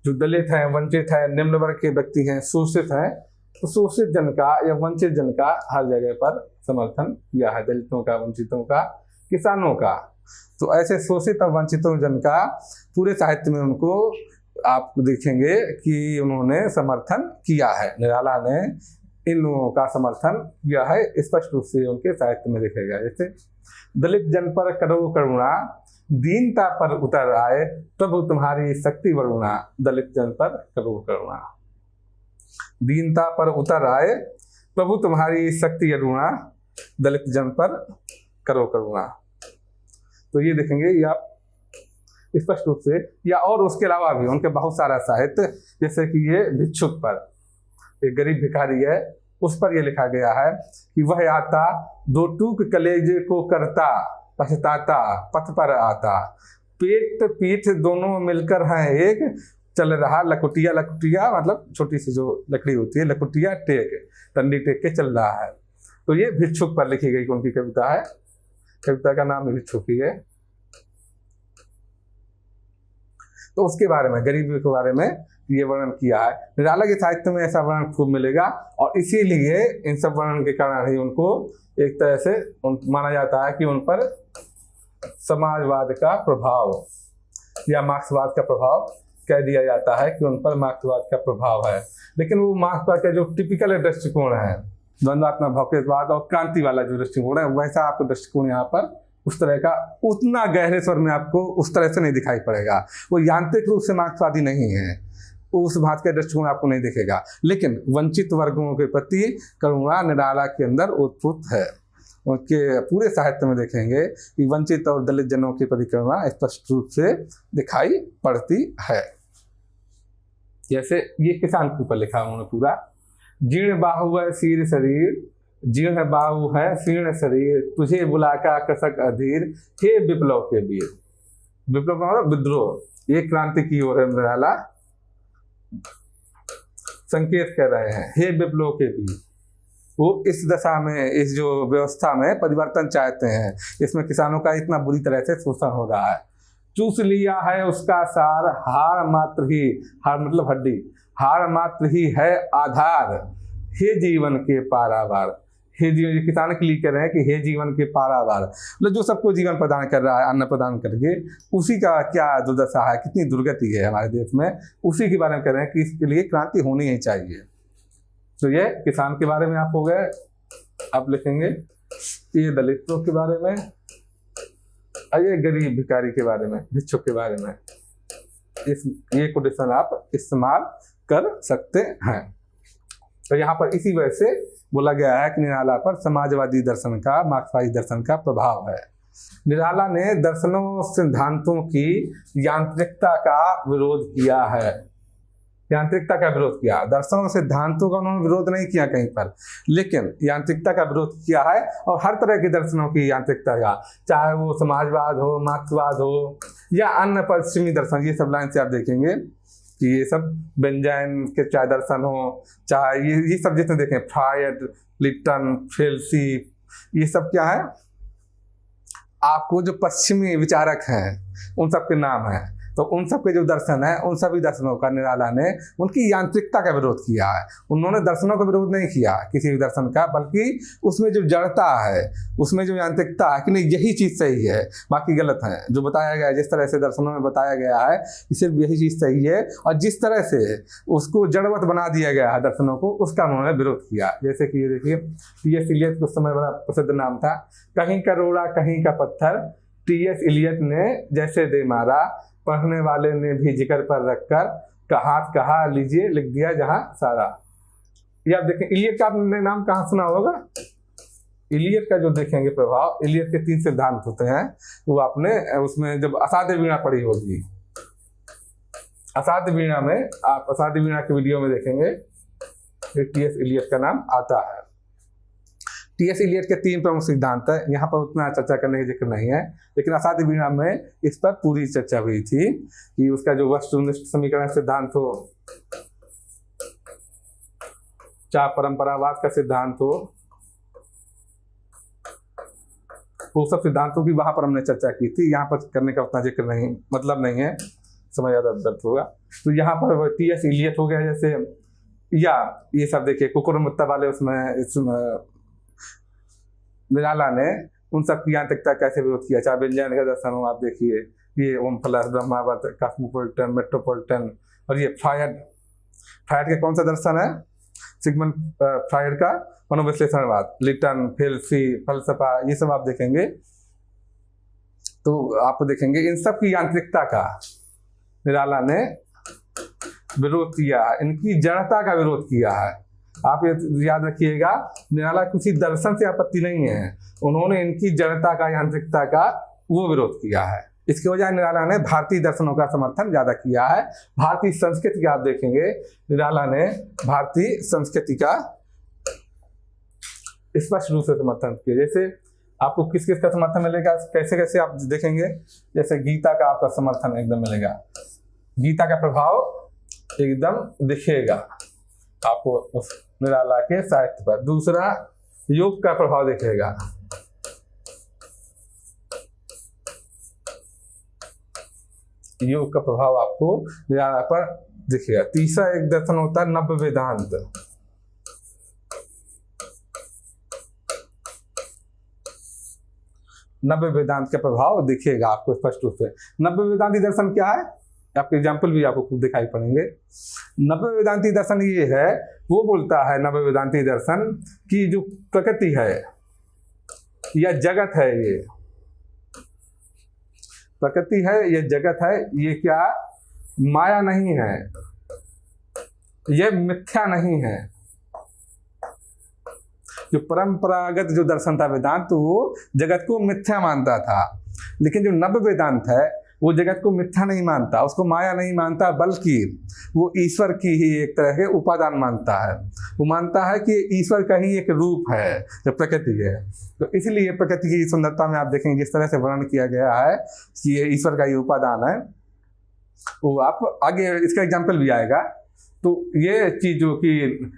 S1: जो दलित हैं, वंचित हैं, निम्न वर्ग के व्यक्ति हैं, शोषित हैं, तो शोषित जन का या वंचित जन का हर जगह पर समर्थन किया है। दलितों का, वंचितों का, किसानों का। तो ऐसे शोषित और वंचितों जन का पूरे साहित्य में उनको आप देखेंगे कि उन्होंने समर्थन किया है। निराला ने इन लोगों का समर्थन किया है, स्पष्ट रूप से उनके साहित्य में दिखेगा। जैसे दलित जन पर करो करुणा, दीनता पर उतर आए, प्रभु तुम्हारी शक्ति वरुणा, दलित जन पर करो करुणा। दीनता पर उतर आए, प्रभु तुम्हारी शक्ति अरुणा, दलित जन पर करो करुणा। तो ये देखेंगे या स्पष्ट रूप से, या और उसके अलावा भी उनके बहुत सारा साहित्य, जैसे कि ये भिक्षुक पर, एक गरीब भिखारी है, उस पर ये लिखा गया है कि वह आता दो टूक कलेजे को करता, पछताता पथ पर आता, पेट पीठ दोनों मिलकर हैं एक, चल रहा लकुटिया, लकुटिया मतलब छोटी सी जो लकड़ी होती है, लकुटिया टेक, डंडी टेक के चल रहा है। तो ये भिक्षुक पर लिखी गई उनकी कविता है, कविता का नाम भिक्षुक ही है। तो उसके बारे में, गरीबी के बारे में ये वर्णन किया है। निराला के साहित्य में ऐसा वर्णन खूब मिलेगा, और इसीलिए इन सब वर्णन के कारण ही उनको एक तरह से माना जाता है कि उन पर समाजवाद का प्रभाव या मार्क्सवाद का प्रभाव कह दिया जाता है कि उन पर मार्क्सवाद का प्रभाव है। लेकिन वो मार्क्सवाद का जो टिपिकल दृष्टिकोण है, द्वंद्वात्मक भौतिकवाद और क्रांति वाला जो दृष्टिकोण है, वैसा आपको दृष्टिकोण यहाँ पर उस तरह का उतना गहरे स्वर में आपको उस तरह से नहीं दिखाई पड़ेगा। वो यांत्रिक रूप से मार्क्सवादी नहीं है, उस बात का दृष्टिकोण आपको नहीं दिखेगा। लेकिन वंचित वर्गों के प्रति करुणा निराला के अंदर उत्पुत है। उनके पूरे साहित्य में देखेंगे कि वंचित और दलित जनों की प्रति करुणा स्पष्ट रूप से दिखाई पड़ती है। जैसे ये किसान के ऊपर लिखा उन्होंने पूरा, जीर्ण बाहु है शीर शरीर, जीर्ण बाहु है शीर्ण शरीर, तुझे बुलाका कसक अधीर, हे विप्लव के वीर। विप्लव का मतलब विद्रोह, ये क्रांति की ओर है निराला संकेत कर रहे हैं, हे विप्लव के वीर। वो इस दशा में, इस जो व्यवस्था में परिवर्तन चाहते हैं, इसमें किसानों का इतना बुरी तरह से शोषण हो रहा है। चूस लिया है उसका सार, हार मात्र ही, हार मतलब हड्डी, हार मात्र ही है आधार, हे जीवन के पारावार। हे जीवन, किसान के लिए कह रहे हैं कि हे जीवन के पारावार, मतलब जो सबको जीवन प्रदान कर रहा है, अन्न प्रदान करके, उसी का क्या दुर्दशा है, कितनी दुर्गति है हमारे देश में, उसी के बारे में कह रहे हैं कि इसके लिए क्रांति होनी ही चाहिए। तो ये किसान के बारे में आप हो गए। आप लिखेंगे ये दलितों के बारे में, ये गरीब भिखारी के बारे में, भिक्षुक के बारे में, ये कोटेशन आप इस्तेमाल कर सकते हैं। तो यहाँ पर इसी वजह से बोला गया है कि निराला पर समाजवादी दर्शन का, मार्क्सवादी दर्शन का प्रभाव है। निराला ने दर्शनों सिद्धांतों की यांत्रिकता का विरोध किया है, यांत्रिकता का विरोध किया। दर्शनों सिद्धांतों का उन्होंने विरोध नहीं किया कहीं पर, लेकिन यांत्रिकता का विरोध किया है, और हर तरह के दर्शनों की यांत्रिकता का, चाहे वो समाजवाद हो, मार्क्सवाद हो, या अन्य पश्चिमी दर्शन। ये सब लाइन से आप देखेंगे कि ये सब बेंजाइन के चाहे दर्शन हो, चाहे ये सब जितने देखें, फ्रायड, लिप्टन, फेल्सी, ये सब क्या है, आपको जो पश्चिमी विचारक हैं उन सब के नाम हैं। तो उन सब के जो दर्शन है, उन सभी दर्शनों का निराला ने उनकी यांत्रिकता का विरोध किया है। उन्होंने दर्शनों का विरोध नहीं किया किसी भी दर्शन का, बल्कि उसमें जो जड़ता है, उसमें जो यांत्रिकता है कि नहीं यही चीज़ सही है, बाकी गलत है। जो बताया गया है, जिस तरह से दर्शनों में बताया गया है कि सिर्फ यही चीज़ सही है, और जिस तरह से उसको जड़वत बना दिया गया है दर्शनों को, उसका उन्होंने विरोध किया। जैसे कि ये देखिए, T.S. इलियट उस समय बड़ा प्रसिद्ध नाम था, कहीं का रोड़ा कहीं का पत्थर, T.S. इलियट ने जैसे दे मारा, पढ़ने वाले ने भी जिक्र पर रखकर, कहा लीजिए लिख दिया जहां सारा। ये आप देखें, इलियट का आपने नाम कहाँ सुना होगा। इलियट का जो देखेंगे प्रभाव, इलियट के 3 सिद्धांत होते हैं, वो आपने उसमें जब असाध्य वीणा पढ़ी होगी, असाध्य वीणा में, आप असाध्य वीणा के वीडियो में देखेंगे T.S. इलियट का नाम आता है। T.S. इलियट के 3 प्रमुख सिद्धांत है, यहाँ पर उतना चर्चा करने की जिक्र नहीं है, लेकिन असाध्य वीणा में इस पर पूरी चर्चा हुई थी कि उसका जो वस्तुनिष्ठ समीकरण सिद्धांत हो, चाहे परंपरावाद का सिद्धांत हो, वो सब सिद्धांतों की वहां पर हमने चर्चा की थी। यहाँ पर करने का उतना जिक्र नहीं, मतलब नहीं है, समय ज़्यादा दर्द होगा। तो यहाँ पर T.S. इलियट हो गया जैसे, या ये सब देखिए कुकुर मुत्ता वाले, उसमें निराला ने उन सब की यांत्रिकता कैसे विरोध किया। चाहे बेंजाइन का दर्शन हो, आप देखिए ये Om plus Brahmavarta, cosmopolitan, metropolitan, और ये फ्रायड के कौन सा दर्शन है, सिगमंड फ्रायड का मनोविश्लेषणवाद, लिप्टन, फेल्सी, फलसफा, ये सब आप देखेंगे। तो आप देखेंगे इन सब की यांत्रिकता का निराला ने विरोध किया है, इनकी जड़ता का विरोध किया है। आप ये याद रखिएगा, निराला किसी दर्शन से आपत्ति नहीं है, उन्होंने इनकी जड़ता का, यांत्रिकता का वो विरोध किया है। इसकी वजह निराला ने भारतीय दर्शनों का समर्थन ज्यादा किया है। भारतीय संस्कृति का आप देखेंगे, निराला ने भारतीय संस्कृति का स्पष्ट रूप से समर्थन किया। जैसे आपको किस किस का समर्थन मिलेगा, कैसे कैसे आप देखेंगे, जैसे गीता का आपका समर्थन एकदम मिलेगा, गीता का प्रभाव एकदम दिखेगा आपको उस निराला के साहित्य पर। दूसरा, योग का प्रभाव दिखेगा, योग का प्रभाव आपको निराला पर दिखेगा। तीसरा एक दर्शन होता है नव्य वेदांत, नव्य वेदांत का प्रभाव दिखेगा आपको स्पष्ट रूप से। नव्य वेदांती दर्शन क्या है, आपके एग्जाम्पल भी आपको खुद दिखाई पड़ेंगे। नव्य वेदांती दर्शन ये है, वो बोलता है नव्य वेदांती दर्शन कि जो प्रकृति है या जगत है, ये प्रकृति है, ये जगत है, ये क्या माया नहीं है, ये मिथ्या नहीं है। जो परंपरागत जो दर्शन था वेदांत, वो जगत को मिथ्या मानता था, लेकिन जो नव्य वेदांत है वो जगत को मिथ्या नहीं मानता, उसको माया नहीं मानता, बल्कि वो ईश्वर की ही एक तरह के उपादान मानता है। वो मानता है कि ईश्वर का ही एक रूप है जो प्रकृति है। तो इसलिए प्रकृति की सुंदरता में आप देखेंगे जिस तरह से वर्णन किया गया है कि ये ईश्वर का ही उपादान है, वो आप आगे इसका एग्जाम्पल भी आएगा। तो ये चीज जो कि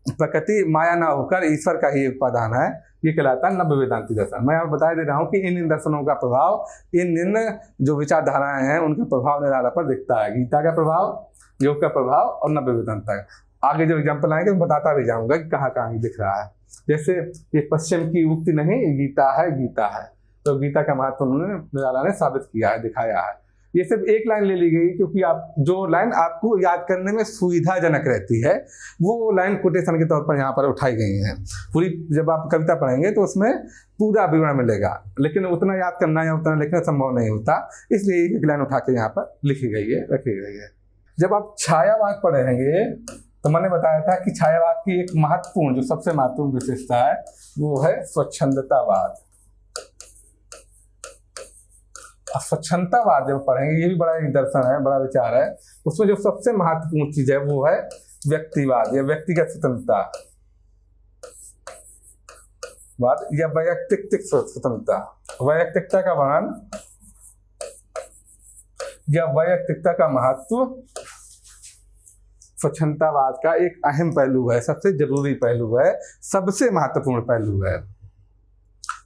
S1: प्रकृति माया ना होकर ईश्वर का ही उपादान है, ये कहलाता है नव्य वेदांती दर्शन। मैं आपको बता दे रहा हूँ कि इन दर्शनों का प्रभाव, इन जो विचारधाराएं हैं उनका प्रभाव निराला पर दिखता है। गीता का प्रभाव, योग का प्रभाव और नव्य वेदांत का। आगे जो एग्जाम्पल आएंगे मैं बताता भी जाऊंगा कि कहाँ कहाँ दिख रहा है। जैसे ये पश्चिम की उक्ति नहीं, गीता है, गीता है, तो गीता का महत्व उन्होंने निराला ने साबित किया है, दिखाया है। ये सिर्फ एक लाइन ले ली गई क्योंकि आप जो लाइन आपको याद करने में सुविधाजनक रहती है वो लाइन कोटेशन के तौर पर यहाँ पर उठाई गई है। पूरी जब आप कविता पढ़ेंगे तो उसमें पूरा विवरण मिलेगा, लेकिन उतना याद करना या उतना लिखना संभव नहीं होता, इसलिए एक लाइन उठा के यहाँ पर लिखी गई है, रखी गई है। जब आप छायावाद पढ़ेंगे तो मैंने बताया था कि छायावाद की एक महत्वपूर्ण, जो सबसे महत्वपूर्ण विशेषता है वो है स्वच्छंदतावाद। स्वच्छंदतावाद जब पढ़ेंगे, ये भी बड़ा एक दर्शन है, बड़ा विचार है। उसमें जो सबसे महत्वपूर्ण चीज है वो है व्यक्तिवाद या व्यक्तिगत स्वतंत्रता वाद या वैयक्तिक स्वतंत्रता। वैयक्तिकता का वर्णन या वैयक्तिकता का महत्व स्वच्छंदतावाद का एक अहम पहलू है, सबसे जरूरी पहलू है, सबसे महत्वपूर्ण पहलू है।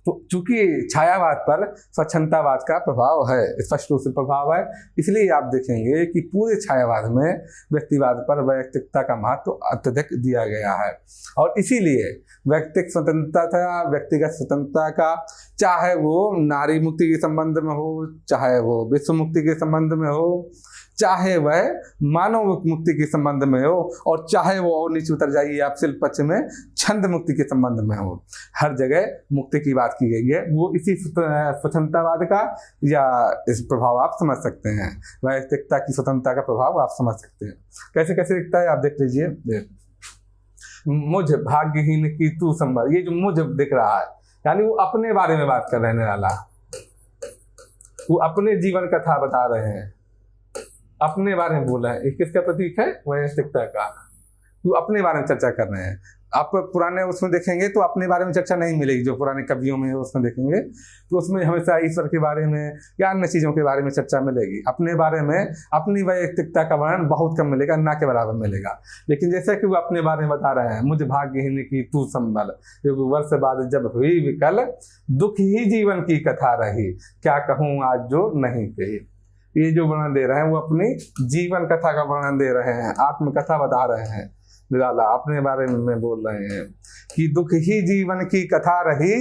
S1: तो चूंकि छायावाद पर स्वच्छंदतावाद का प्रभाव है, स्पष्ट रूप से प्रभाव है, इसलिए आप देखेंगे कि पूरे छायावाद में व्यक्तिवाद पर वैयक्तिकता का महत्व अत्यधिक दिया गया है। और इसीलिए व्यक्तिगत स्वतंत्रता था, व्यक्तिगत स्वतंत्रता का, चाहे वो नारी मुक्ति के संबंध में हो, चाहे वो विश्व मुक्ति के संबंध में हो, चाहे वह मानव मुक्ति के संबंध में हो, और चाहे वो और नीचे उतर जाइए आप शिल्प पक्ष में छंद मुक्ति के संबंध में हो, हर जगह मुक्ति की बात की गई है। वो इसी स्वतंत्रतावाद का या इस प्रभाव आप समझ सकते हैं, वैयक्तिकता की स्वतंत्रता का प्रभाव आप समझ सकते हैं। कैसे कैसे दिखता है आप देख लीजिए। मुझ भाग्यहीन की तू संभल, ये जो मुझ दिख रहा है यानी वो अपने बारे में बात कर रहे हैं निराला, वो अपने जीवन कथा बता रहे हैं, अपने बारे में बोल रहे हैं। किसका प्रतीक है? वैयक्तिकता का। वो अपने बारे में चर्चा कर रहे हैं। आप पुराने उसमें देखेंगे तो अपने बारे में चर्चा नहीं मिलेगी, जो पुराने कवियों में उसमें देखेंगे तो उसमें हमेशा ईश्वर के बारे में या अन्य चीज़ों के बारे में चर्चा मिलेगी। अपने बारे में अपनी वैयक्तिकता का वर्णन बहुत कम मिलेगा, ना के बराबर मिलेगा। लेकिन जैसा कि वो अपने बारे में बता रहे हैं, मुझ भाग्यहीन की तू संभल, वर्ष बाद जब हुई विकल, दुख ही जीवन की कथा रही, क्या कहूँ आज जो नहीं कही। ये जो वर्णन दे रहे हैं वो अपनी जीवन कथा का वर्णन दे रहे हैं, आत्मकथा बता रहे हैं। निराला अपने बारे में बोल रहे हैं कि दुख ही जीवन की कथा रही,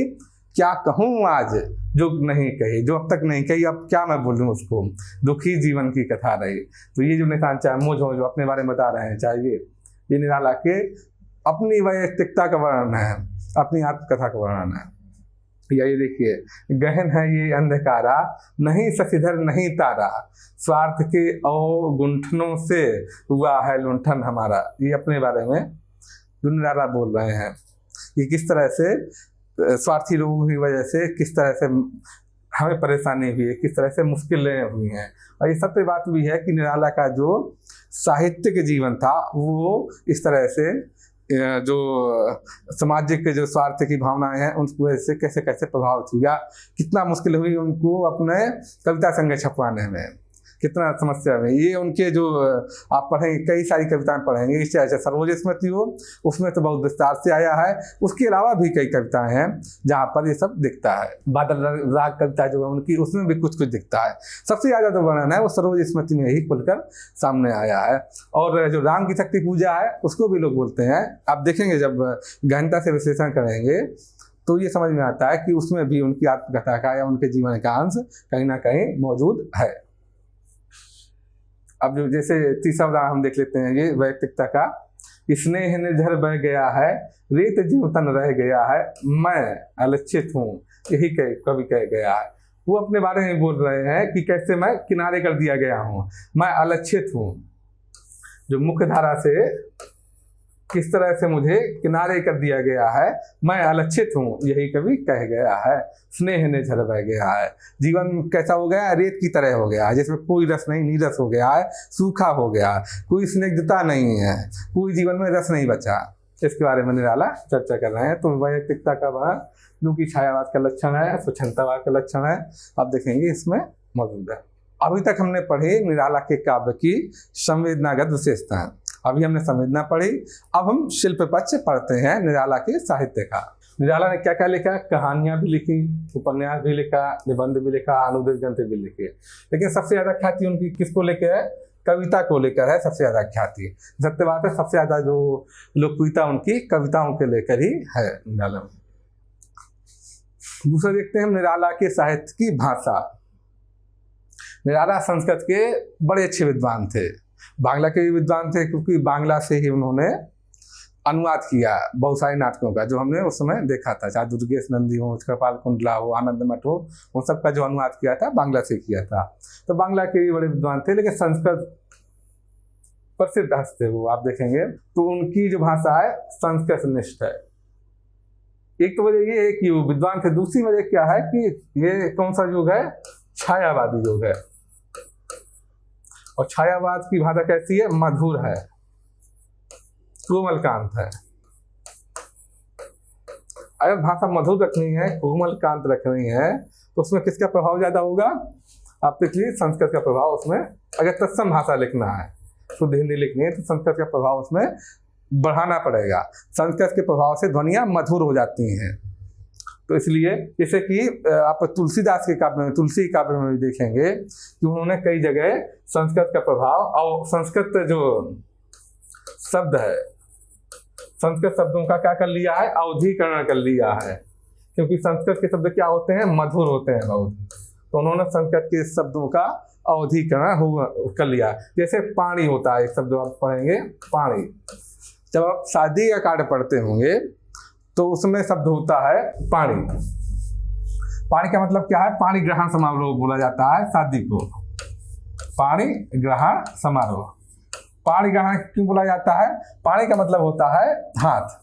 S1: क्या कहूँ आज जो नहीं कही, जो अब तक नहीं कही अब क्या मैं बोलूँ उसको, दुख ही जीवन की कथा रही। तो ये जो निशान चाहे मुझ हो जो अपने बारे में बता रहे हैं, चाहे ये निराला के अपनी वैयक्तिकता का वर्णन है, अपनी आत्मकथा का वर्णन है। या ये देखिए, गहन है ये अंधकारा, नहीं शशिधर नहीं तारा, स्वार्थ के अवगुंठनों से हुआ है लुंठन हमारा। ये अपने बारे में निराला बोल रहे हैं कि किस तरह से स्वार्थी लोगों की वजह से किस तरह से हमें परेशानी हुई है, किस तरह से मुश्किलें हुई हैं। और ये सत्य बात भी है कि निराला का जो साहित्यिक जीवन था वो इस तरह से जो सामाजिक जो स्वार्थ की भावनाएं हैं उनकी वजह से कैसे कैसे प्रभावित हुआ, कितना मुश्किल हुई उनको अपने कविता संग्रह छपवाने में, कितना समस्या हुई। ये उनके जो आप पढ़ेंगे, कई सारी कविताएं पढ़ेंगे, चाहे सरोज स्मृति हो उसमें तो बहुत विस्तार से आया है, उसके अलावा भी कई कविताएं हैं जहाँ पर ये सब दिखता है। बादल राग कविता जो है उनकी, उसमें भी कुछ कुछ दिखता है। सबसे ज़्यादा जो वर्णन है वो सरोज स्मृति में ही खुलकर सामने आया है। और जो राम की शक्ति पूजा है उसको भी लोग बोलते हैं। आप देखेंगे जब गहनता से विश्लेषण करेंगे तो ये समझ में आता है कि उसमें भी उनकी आत्मकथा का या उनके जीवन का अंश कहीं ना कहीं मौजूद है। अब जो जैसे तीसरा उदाहरण हम देख लेते हैं, ये वैयक्तिकता का। स्नेह निर्झर बह गया है, रेत जीवतन रह गया है, मैं अलक्षित हूँ, यही कवि कह गया है। वो अपने बारे में बोल रहे हैं कि कैसे मैं किनारे कर दिया गया हूँ, मैं अलक्षित हूँ, जो मुख्य धारा से किस तरह से मुझे किनारे कर दिया गया है, मैं अलक्षित हूँ, यही कवि कह गया है। स्नेह निर्झर बह गया है, जीवन कैसा हो गया है, रेत की तरह हो गया है, जिसमें कोई रस नहीं, नीरस हो गया है, सूखा हो गया, कोई स्निग्धता नहीं है, कोई जीवन में रस नहीं बचा। इसके बारे में निराला चर्चा कर रहे हैं। तो वैयक्तिकता का वर्णन जो कि छायावाद का लक्षण है, स्वच्छंदतावाद का लक्षण है, आप देखेंगे इसमें मौजूद है। अभी तक हमने पढ़े निराला के काव्य की संवेदनागत विशेषताएं। अभी हमने संवेदना पढ़ी, अब हम शिल्प पक्ष पढ़ते हैं निराला के साहित्य का। निराला ने क्या क्या लिखा? कहानियां भी लिखी, उपन्यास भी लिखा, निबंध भी लिखा, अनुदित ग्रंथ भी लिखे। लेकिन सबसे ज्यादा ख्याति उनकी किसको लेकर है? कविता को लेकर है सबसे ज्यादा ख्याति। सत्य बात है, सबसे ज्यादा जो लोकप्रियता उनकी कविताओं के लेकर ही है निराला। दूसरा देखते हैं हम निराला के साहित्य की भाषा। निराला संस्कृत के बड़े अच्छे विद्वान थे, बांग्ला के भी विद्वान थे, क्योंकि बांग्ला से ही उन्होंने अनुवाद किया बहुत सारे नाटकों का, जो हमने उस समय देखा था, चाहे दुर्गेश नंदी हो, कृपाल कुंडला हो, आनंद मठ हो, उन सब का जो अनुवाद किया था बांग्ला से किया था। तो बांग्ला के भी बड़े विद्वान थे, लेकिन संस्कृत प्रसिद्ध हस्ते वो आप देखेंगे तो उनकी जो भाषा है संस्कृत निष्ठ है। एक तो वजह ये है कि वो विद्वान थे, दूसरी वजह क्या है कि ये कौन सा युग है? छायावादी युग है। और छायावाद की भाषा कैसी है? मधुर है, कोमलकांत है। अगर भाषा मधुर रखनी है, कोमलकांत रखनी है, तो उसमें किसका प्रभाव ज्यादा होगा? आप देखिए संस्कृत का प्रभाव उसमें। अगर तत्सम भाषा लिखना है, शुद्ध हिंदी लिखनी है, तो संस्कृत का प्रभाव उसमें बढ़ाना पड़ेगा। संस्कृत के प्रभाव से ध्वनियां मधुर हो जाती हैं। तो इसलिए जैसे कि आप तुलसीदास के काव्य में, तुलसी काव्य में भी देखेंगे कि उन्होंने कई जगह संस्कृत का प्रभाव और संस्कृत जो शब्द है, संस्कृत शब्दों का क्या कर लिया है? अवधीकरण कर लिया है, क्योंकि संस्कृत के शब्द क्या होते हैं? मधुर होते हैं बहुत। तो उन्होंने संस्कृत के शब्दों का अवधीकरण कर लिया। जैसे पानी होता है, एक शब्द आप पढ़ेंगे पानी, जब आप शादी का कार्ड पढ़ते होंगे तो उसमें शब्द होता है पानी। पानी का मतलब क्या है? पानी ग्रहण समारोह बोला जाता है शादी को, पानी ग्रहण समारोह। पानी ग्रहण क्यों बोला जाता है? पानी का मतलब होता है हाथ।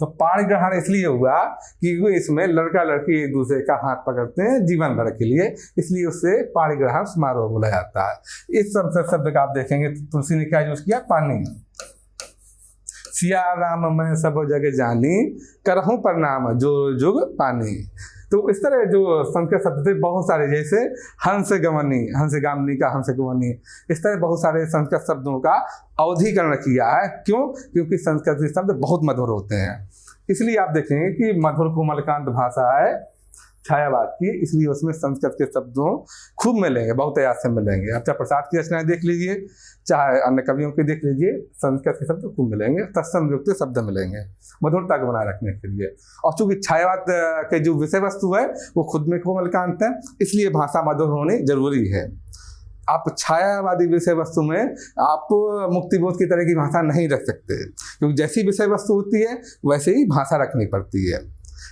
S1: तो पानी ग्रहण इसलिए हुआ कि वो इसमें लड़का लड़की एक दूसरे का हाथ पकड़ते हैं जीवन भर के लिए, इसलिए उससे पानी ग्रहण समारोह बोला जाता है। इस शब्द का आप देखेंगे तो तुलसी ने क्या यूज किया? पानी। सिया राम मैं सब जग जानी, करहूं प्रणाम जो जुग पानी। तो इस तरह जो संस्कृत शब्द थे बहुत सारे, जैसे हंस गमनी, हंस गामनी का हंस गमनी, इस तरह बहुत सारे संस्कृत शब्दों का अवधीकरण किया है। क्यों? क्योंकि संस्कृत के शब्द बहुत मधुर होते हैं। इसलिए आप देखेंगे कि मधुर कोमलकांत भाषा है छायावाद की, इसलिए उसमें संस्कृत के शब्दों खूब मिलेंगे, बहुत प्रयास से मिलेंगे। आप चाहे प्रसाद की रचनाएं देख लीजिए, चाहे अन्य कवियों की देख लीजिए, संस्कृत के शब्द खूब मिलेंगे, तत्सम युक्त शब्द मिलेंगे मधुरता को बनाए रखने के लिए। और चूंकि छायावाद के जो विषय वस्तु है वो खुद में कोमलकांत है, इसलिए भाषा मधुर होनी जरूरी है। आप छायावादी विषय वस्तु में आप मुक्तिबोध की तरह की भाषा नहीं रख सकते, क्योंकि जैसी विषय वस्तु होती है वैसे ही भाषा रखनी पड़ती है।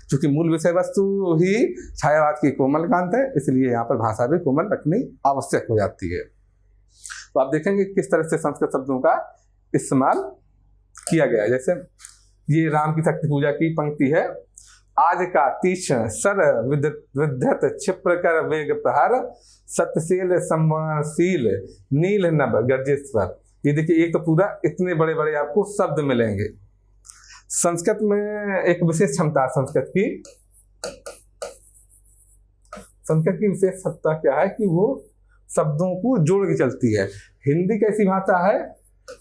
S1: चूंकि मूल विषय वस्तु ही छायावाद की कोमलकांत है, इसलिए यहाँ पर भाषा भी कोमल रखनी आवश्यक हो जाती है। तो आप देखेंगे किस तरह से संस्कृत शब्दों का इस्तेमाल किया गया है। जैसे ये राम की शक्ति पूजा की पंक्ति है, आज का तीक्ष्ण सर विद्युत क्षिप्र कर वेग प्रहार, सत्यशील संवरणशील नील नभ गर्जेश्वर। ये देखिए, एक तो पूरा इतने बड़े बड़े आपको शब्द मिलेंगे। संस्कृत में एक विशेष क्षमता है संस्कृत की विशेष क्षमता क्या है कि वो शब्दों को जोड़ के चलती है। हिंदी कैसी भाषा है?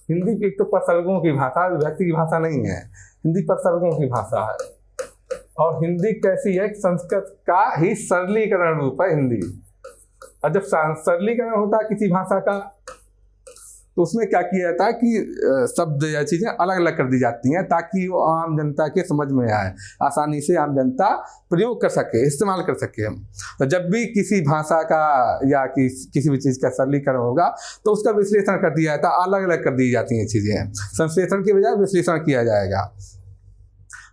S1: हिंदी एक तो प्रसर्गों की भाषा, विभक्ति की भाषा नहीं है, हिंदी प्रसर्गों की भाषा है। और हिंदी कैसी है? संस्कृत का ही सरलीकरण रूप है हिंदी। और जब सरलीकरण होता है किसी भाषा का, तो उसमें क्या किया जाता है कि शब्द या चीज़ें अलग अलग कर दी जाती हैं ताकि वो आम जनता के समझ में आए, आसानी से आम जनता प्रयोग कर सके, इस्तेमाल कर सके। तो जब भी किसी भाषा का या किसी भी चीज़ का सरलीकरण होगा तो उसका विश्लेषण कर दिया जाता है, अलग अलग कर दी जाती हैं चीज़ें, संश्लेषण की बजाय विश्लेषण किया जाएगा।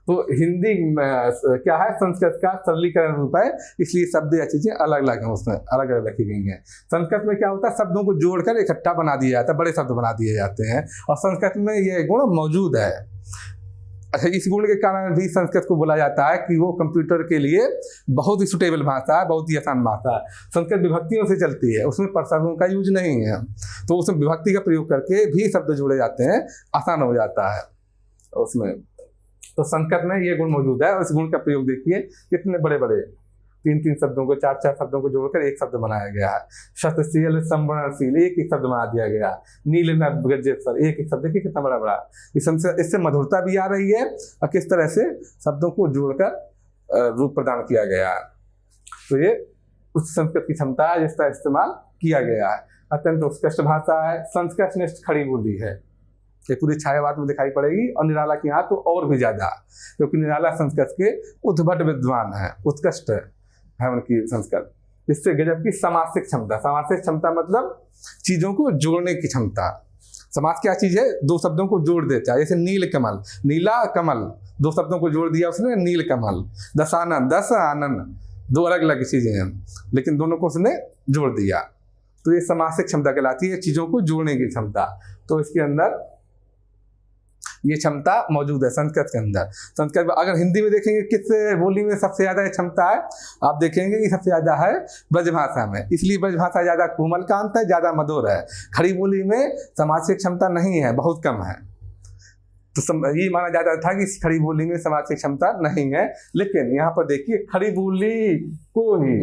S1: तो हिंदी क्या है? संस्कृत का सरलीकरण रूप है, इसलिए शब्द या चीज़ें अलग अलग हैं, उसमें अलग अलग रखी गई हैं। संस्कृत में क्या होता है? शब्दों को जोड़कर इकट्ठा बना दिया जाता है, बड़े शब्द बना दिए जाते हैं, और संस्कृत में ये गुण मौजूद है। अच्छा, इस गुण के कारण भी संस्कृत को बोला जाता है कि वो कंप्यूटर के लिए बहुत ही सुटेबल भाषा है, बहुत ही आसान भाषा है। संस्कृत विभक्तियों से चलती है, उसमें प्रसर्गों का यूज नहीं है, तो उसमें विभक्ति का प्रयोग करके भी शब्द जोड़े जाते हैं, आसान हो जाता है उसमें। तो संस्कृत में ये गुण मौजूद है, और इस गुण का प्रयोग देखिए कितने बड़े बड़े 3-3 शब्दों को, 4-4 शब्दों को जोड़कर एक शब्द बनाया गया है। शतशील संवरणशील एक ही शब्द बना दिया गया। नील नभ गर्जेश्वर एक ही शब्द, देखिए कितना बड़ा बड़ा। इससे मधुरता भी आ रही है और किस तरह से शब्दों को जोड़कर रूप प्रदान किया गया है। तो ये उस संस्कृत की क्षमता है जिसका इस्तेमाल किया गया है। अत्यंत उत्कृष्ट भाषा है, संस्कृतनिष्ठ खड़ी बोली है, ये पूरी छायावाद में दिखाई पड़ेगी। और निराला की यहाँ तो और भी ज्यादा, क्योंकि निराला संस्कृत के उद्भट विद्वान है, उत्कृष्ट है उनकी संस्कृत। इससे गजब की समासिक क्षमता, समासिक क्षमता मतलब चीजों को जोड़ने की क्षमता। समास क्या चीज है? दो शब्दों को जोड़ देता है, जैसे नील कमल, नीला कमल, दो शब्दों को जोड़ दिया उसने, नील कमल। दशानन, दस आनंद, दो अलग अलग चीजें हैं लेकिन दोनों को उसने जोड़ दिया, तो ये समासिक क्षमता कहलाती है, चीजों को जोड़ने की क्षमता। तो इसके अंदर ये क्षमता मौजूद है संस्कृत के अंदर। संस्कृत अगर हिंदी में देखेंगे किस बोली में सबसे ज्यादा क्षमता है, आप देखेंगे कि सबसे ज्यादा है ब्रजभाषा में, इसलिए ब्रजभाषा ज्यादा कोमलकांत है, ज्यादा मधुर है। खड़ी बोली में समासिक क्षमता नहीं है, बहुत कम है। तो ये माना जाता था कि खड़ी बोली में समासिक क्षमता नहीं है, लेकिन यहाँ पर देखिए खड़ी बोली को ही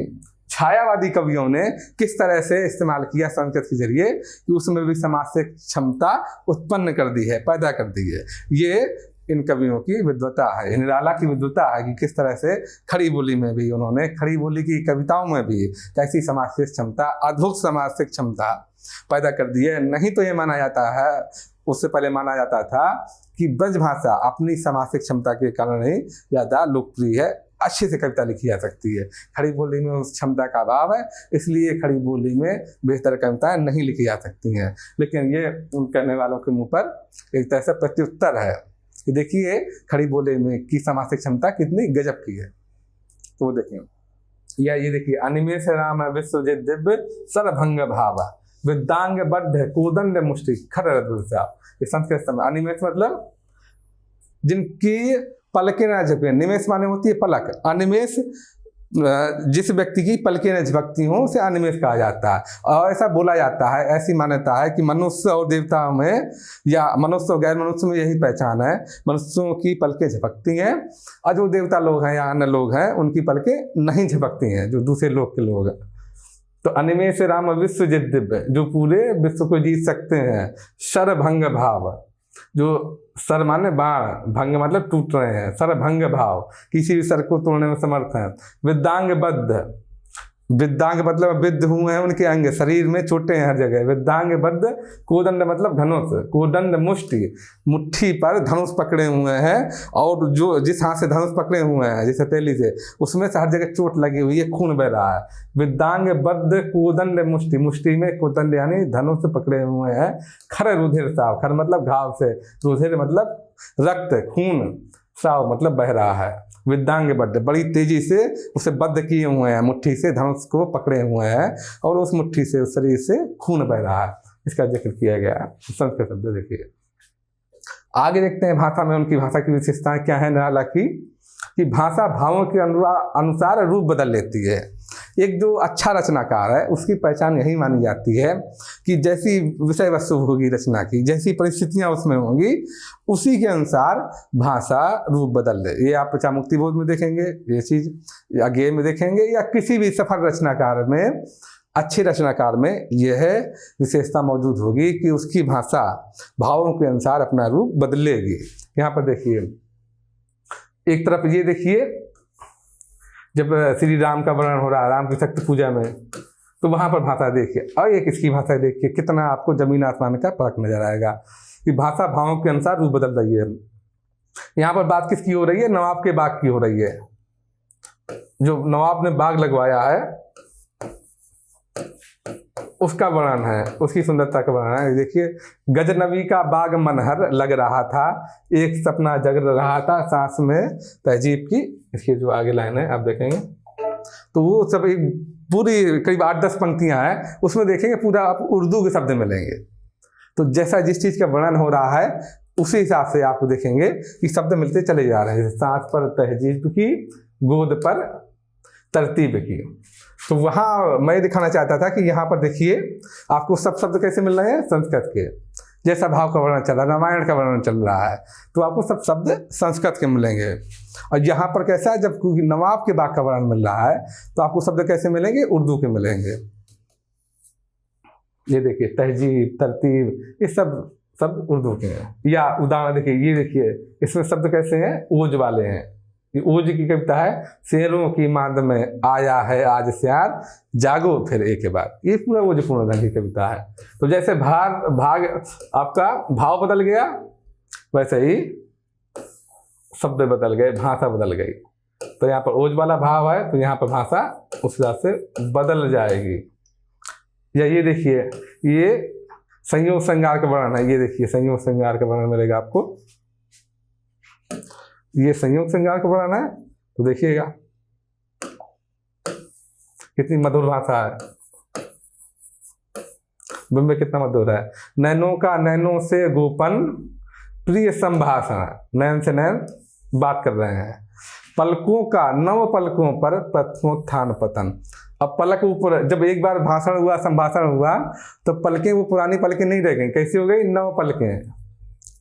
S1: छायावादी कवियों ने किस तरह से इस्तेमाल किया संस्कृत के जरिए कि उसमें भी समासिक क्षमता उत्पन्न कर दी है, पैदा कर दी है। ये इन कवियों की विद्वता है, निराला की विद्वता है कि किस तरह से खड़ी बोली में भी उन्होंने, खड़ी बोली की कविताओं में भी कैसी समासिक क्षमता, अद्भुत समासिक क्षमता पैदा कर दी है। नहीं तो ये माना जाता है, उससे पहले माना जाता था कि ब्रजभाषा अपनी समासिक क्षमता के कारण ही ज़्यादा लोकप्रिय है, अच्छे से कविता लिखी जा सकती है। खड़ी बोली में उस क्षमता का अभाव है, इसलिए खड़ी बोली में बेहतर कविताएं नहीं लिखी जा सकती हैं। लेकिन ये उन कहने वालों के मुंह पर एक तरह से प्रत्युत्तर है कि देखिए खड़ी बोली में की समासिक क्षमता कितनी गजब की है। तो वो देखिए, या ये देखिए, अनिमेष राम विश्वजित दिव्य सरभंग भाव विद्यांग बद्ध कोदंड मुष्टि खर रघुसा। ये संस्कृत में अनिमेष मतलब जिनकी पलकें न झपके, निमेष माने होती है पलक, अनिमेष जिस व्यक्ति की पलकें न झपकती हों उसे अनिमेष कहा जाता है। और ऐसा बोला जाता है, ऐसी मान्यता है कि मनुष्य और देवताओं में या मनुष्य और गैर मनुष्य में यही पहचान है, मनुष्यों की पलकें झपकती हैं और जो देवता लोग हैं या अन्य लोग हैं उनकी पलकें नहीं झपकती हैं, जो दूसरे लोग के लोग हैं। तो अनिमेष राम विश्वजित दिव्य, जो पूरे विश्व को जीत सकते हैं। शरभंग भाव, जो सर माने बाण, भंग मतलब टूट रहे हैं, सरभंग भाव, किसी भी सर को तोड़ने में समर्थ हैं। विद्यांग बद्ध, विद्यांग मतलब विद्ध हुए हैं उनके अंग, शरीर में चोटें हैं हर जगह। विद्यांग बद्ध, कोदंड मतलब धनुष, कोदंड मुष्टि, मुट्ठी पर धनुष पकड़े हुए हैं, और जो जिस हाथ से धनुष पकड़े हुए हैं जिस हथेली से, उसमें से हर जगह चोट लगी हुई है, खून बह रहा है। विद्यांग बद्ध कोदंड मुष्टि, मुष्टि में कोदंड यानी धनुष पकड़े हुए हैं। खर रुधिर साव, खर मतलब घाव से, रुधिर मतलब रक्त, खून साव मतलब बह रहा है, विद्यांग बद्ध बड़ी तेजी से उसे बद्ध किए हुए हैं, मुट्ठी से धनुष को पकड़े हुए हैं और उस मुट्ठी से उस शरीर से खून बह रहा है, इसका जिक्र किया गया है। संस्कृत शब्द देखिए। आगे देखते हैं भाषा में उनकी भाषा की विशेषताएं क्या है निराला की, कि भाषा भावों के अनुसार रूप बदल लेती है। एक जो अच्छा रचनाकार है उसकी पहचान यही मानी जाती है कि जैसी विषय वस्तु होगी रचना की, जैसी परिस्थितियां उसमें होंगी, उसी के अनुसार भाषा रूप बदल ले। ये आप चामुक्तिबोध में देखेंगे ये चीज, या गेय में देखेंगे, या किसी भी सफल रचनाकार में, अच्छे रचनाकार में यह विशेषता मौजूद होगी कि उसकी भाषा भावों के अनुसार अपना रूप बदलेगी। यहाँ पर देखिए, एक तरफ ये देखिए, जब श्री राम का वर्णन हो रहा है राम की शक्ति पूजा में, तो वहाँ पर भाषा देखिए, और एक इसकी भाषा देखिए, कितना आपको जमीन आसमान का फर्क नजर आएगा कि भाषा भावों के अनुसार रूप बदल रही है। यहाँ पर बात किसकी हो रही है? नवाब के बाग की हो रही है। जो नवाब ने बाग लगवाया है उसका वर्णन है, उसकी सुंदरता का वर्णन है। देखिए, गजनबी का बाग मनहर लग रहा था, एक सपना जग रहा था सांस में तहजीब की। इसकी जो आगे लाइन है आप देखेंगे तो वो सब एक पूरी करीब 8-10 पंक्तियां हैं, उसमें देखेंगे पूरा आप उर्दू के शब्द मिलेंगे। तो जैसा जिस चीज़ का वर्णन हो रहा है उसी हिसाब से आपको देखेंगे कि शब्द मिलते चले जा रहे हैं। सांस पर तहजीब की, गोद पर तरतीब की। तो वहाँ मैं दिखाना चाहता था कि यहाँ पर देखिए आपको सब शब्द कैसे मिल रहे हैं, संस्कृत के। जैसा भाव का वर्णन चल रहा है, रामायण का वर्णन चल रहा है, तो आपको सब शब्द संस्कृत के मिलेंगे। और यहाँ पर कैसा है, जब नवाब के बाग का वर्णन मिल रहा है तो आपको शब्द कैसे मिलेंगे, उर्दू के मिलेंगे। ये देखिए, तहजीब, तरतीब, ये सब शब्द उर्दू के हैं। या उदाहरण देखिए, ये देखिए, इसमें शब्द कैसे हैं, ओज वाले हैं। ये ओज की कविता है, शेरों की मांद में आया है आज स्यार, जागो फिर एक बार। ये पूरा ओज पूर्णधन की कविता है। तो जैसे भाग आपका भाव बदल गया, वैसे ही शब्द बदल गए, भाषा बदल गई। तो यहाँ पर ओज वाला भाव है तो यहाँ पर भाषा उस हिसाब से बदल जाएगी। या ये देखिए, ये संयोग श्रृंगार का वर्णन है। ये देखिए, संयोग श्रृंगार का वर्णन मिलेगा आपको। ये संयोग श्रृंगार का वर्णन है, तो देखिएगा कितनी मधुर भाषा है, बिंब कितना मधुर है। नैनों का नैनों से गोपन प्रिय संभाषण, नैन से नैन बात कर रहे हैं। पलकों का नव पलकों पर प्रथमोत्थान पतन। अब पलक ऊपर, जब एक बार भाषण हुआ, संभाषण हुआ, तो पलकें वो पुरानी पलकें नहीं रह गई, कैसी हो गई, नव पलकें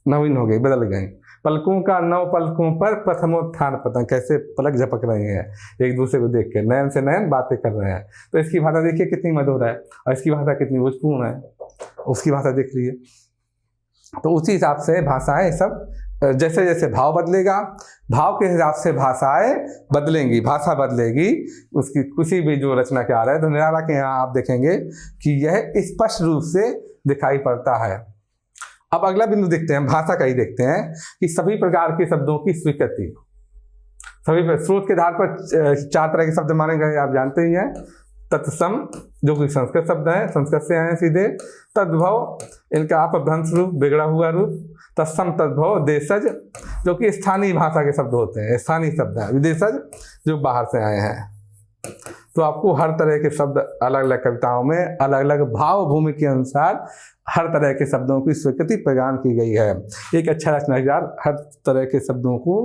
S1: नवीन हो गई, बदल गई। पलकों का नव पलकों पर प्रथमोत्थान पतन, कैसे पलक झपक रहे हैं एक दूसरे को देख के, नैन से नैन बातें कर रहे हैं। तो इसकी भाषा देखिए कितनी मधुर है, और इसकी भाषा कितनी भोजपूर्ण है, उसकी भाषा देख लीजिए। तो उसी हिसाब से भाषाएं सब, जैसे जैसे भाव बदलेगा, भाव के हिसाब से भाषाएं बदलेंगी, भाषा बदलेगी उसकी। किसी भी जो रचना के आ रहा है, तो निराला के यहाँ आप देखेंगे कि यह स्पष्ट रूप से दिखाई पड़ता है। अब अगला बिंदु देखते हैं, भाषा का ही देखते हैं कि सभी प्रकार के शब्दों की स्वीकृति। सभी स्रोत के आधार पर 4 तरह के शब्द माने गए, आप जानते ही हैं। तत्सम, जो कि संस्कृत शब्द है, संस्कृत से आए सीधे। तद्भव, इनका अपभ्रंश रूप, बिगड़ा हुआ रूप। तत्सम तद्भव। देशज, जो कि स्थानीय भाषा के शब्द होते हैं, स्थानीय शब्द हैं। विदेशज, जो बाहर से आए हैं। तो आपको हर तरह के शब्द अलग अलग कविताओं में अलग अलग भाव भूमि के अनुसार हर तरह के शब्दों की स्वीकृति प्रदान की गई है। एक अच्छा रचनाकार हर तरह के शब्दों को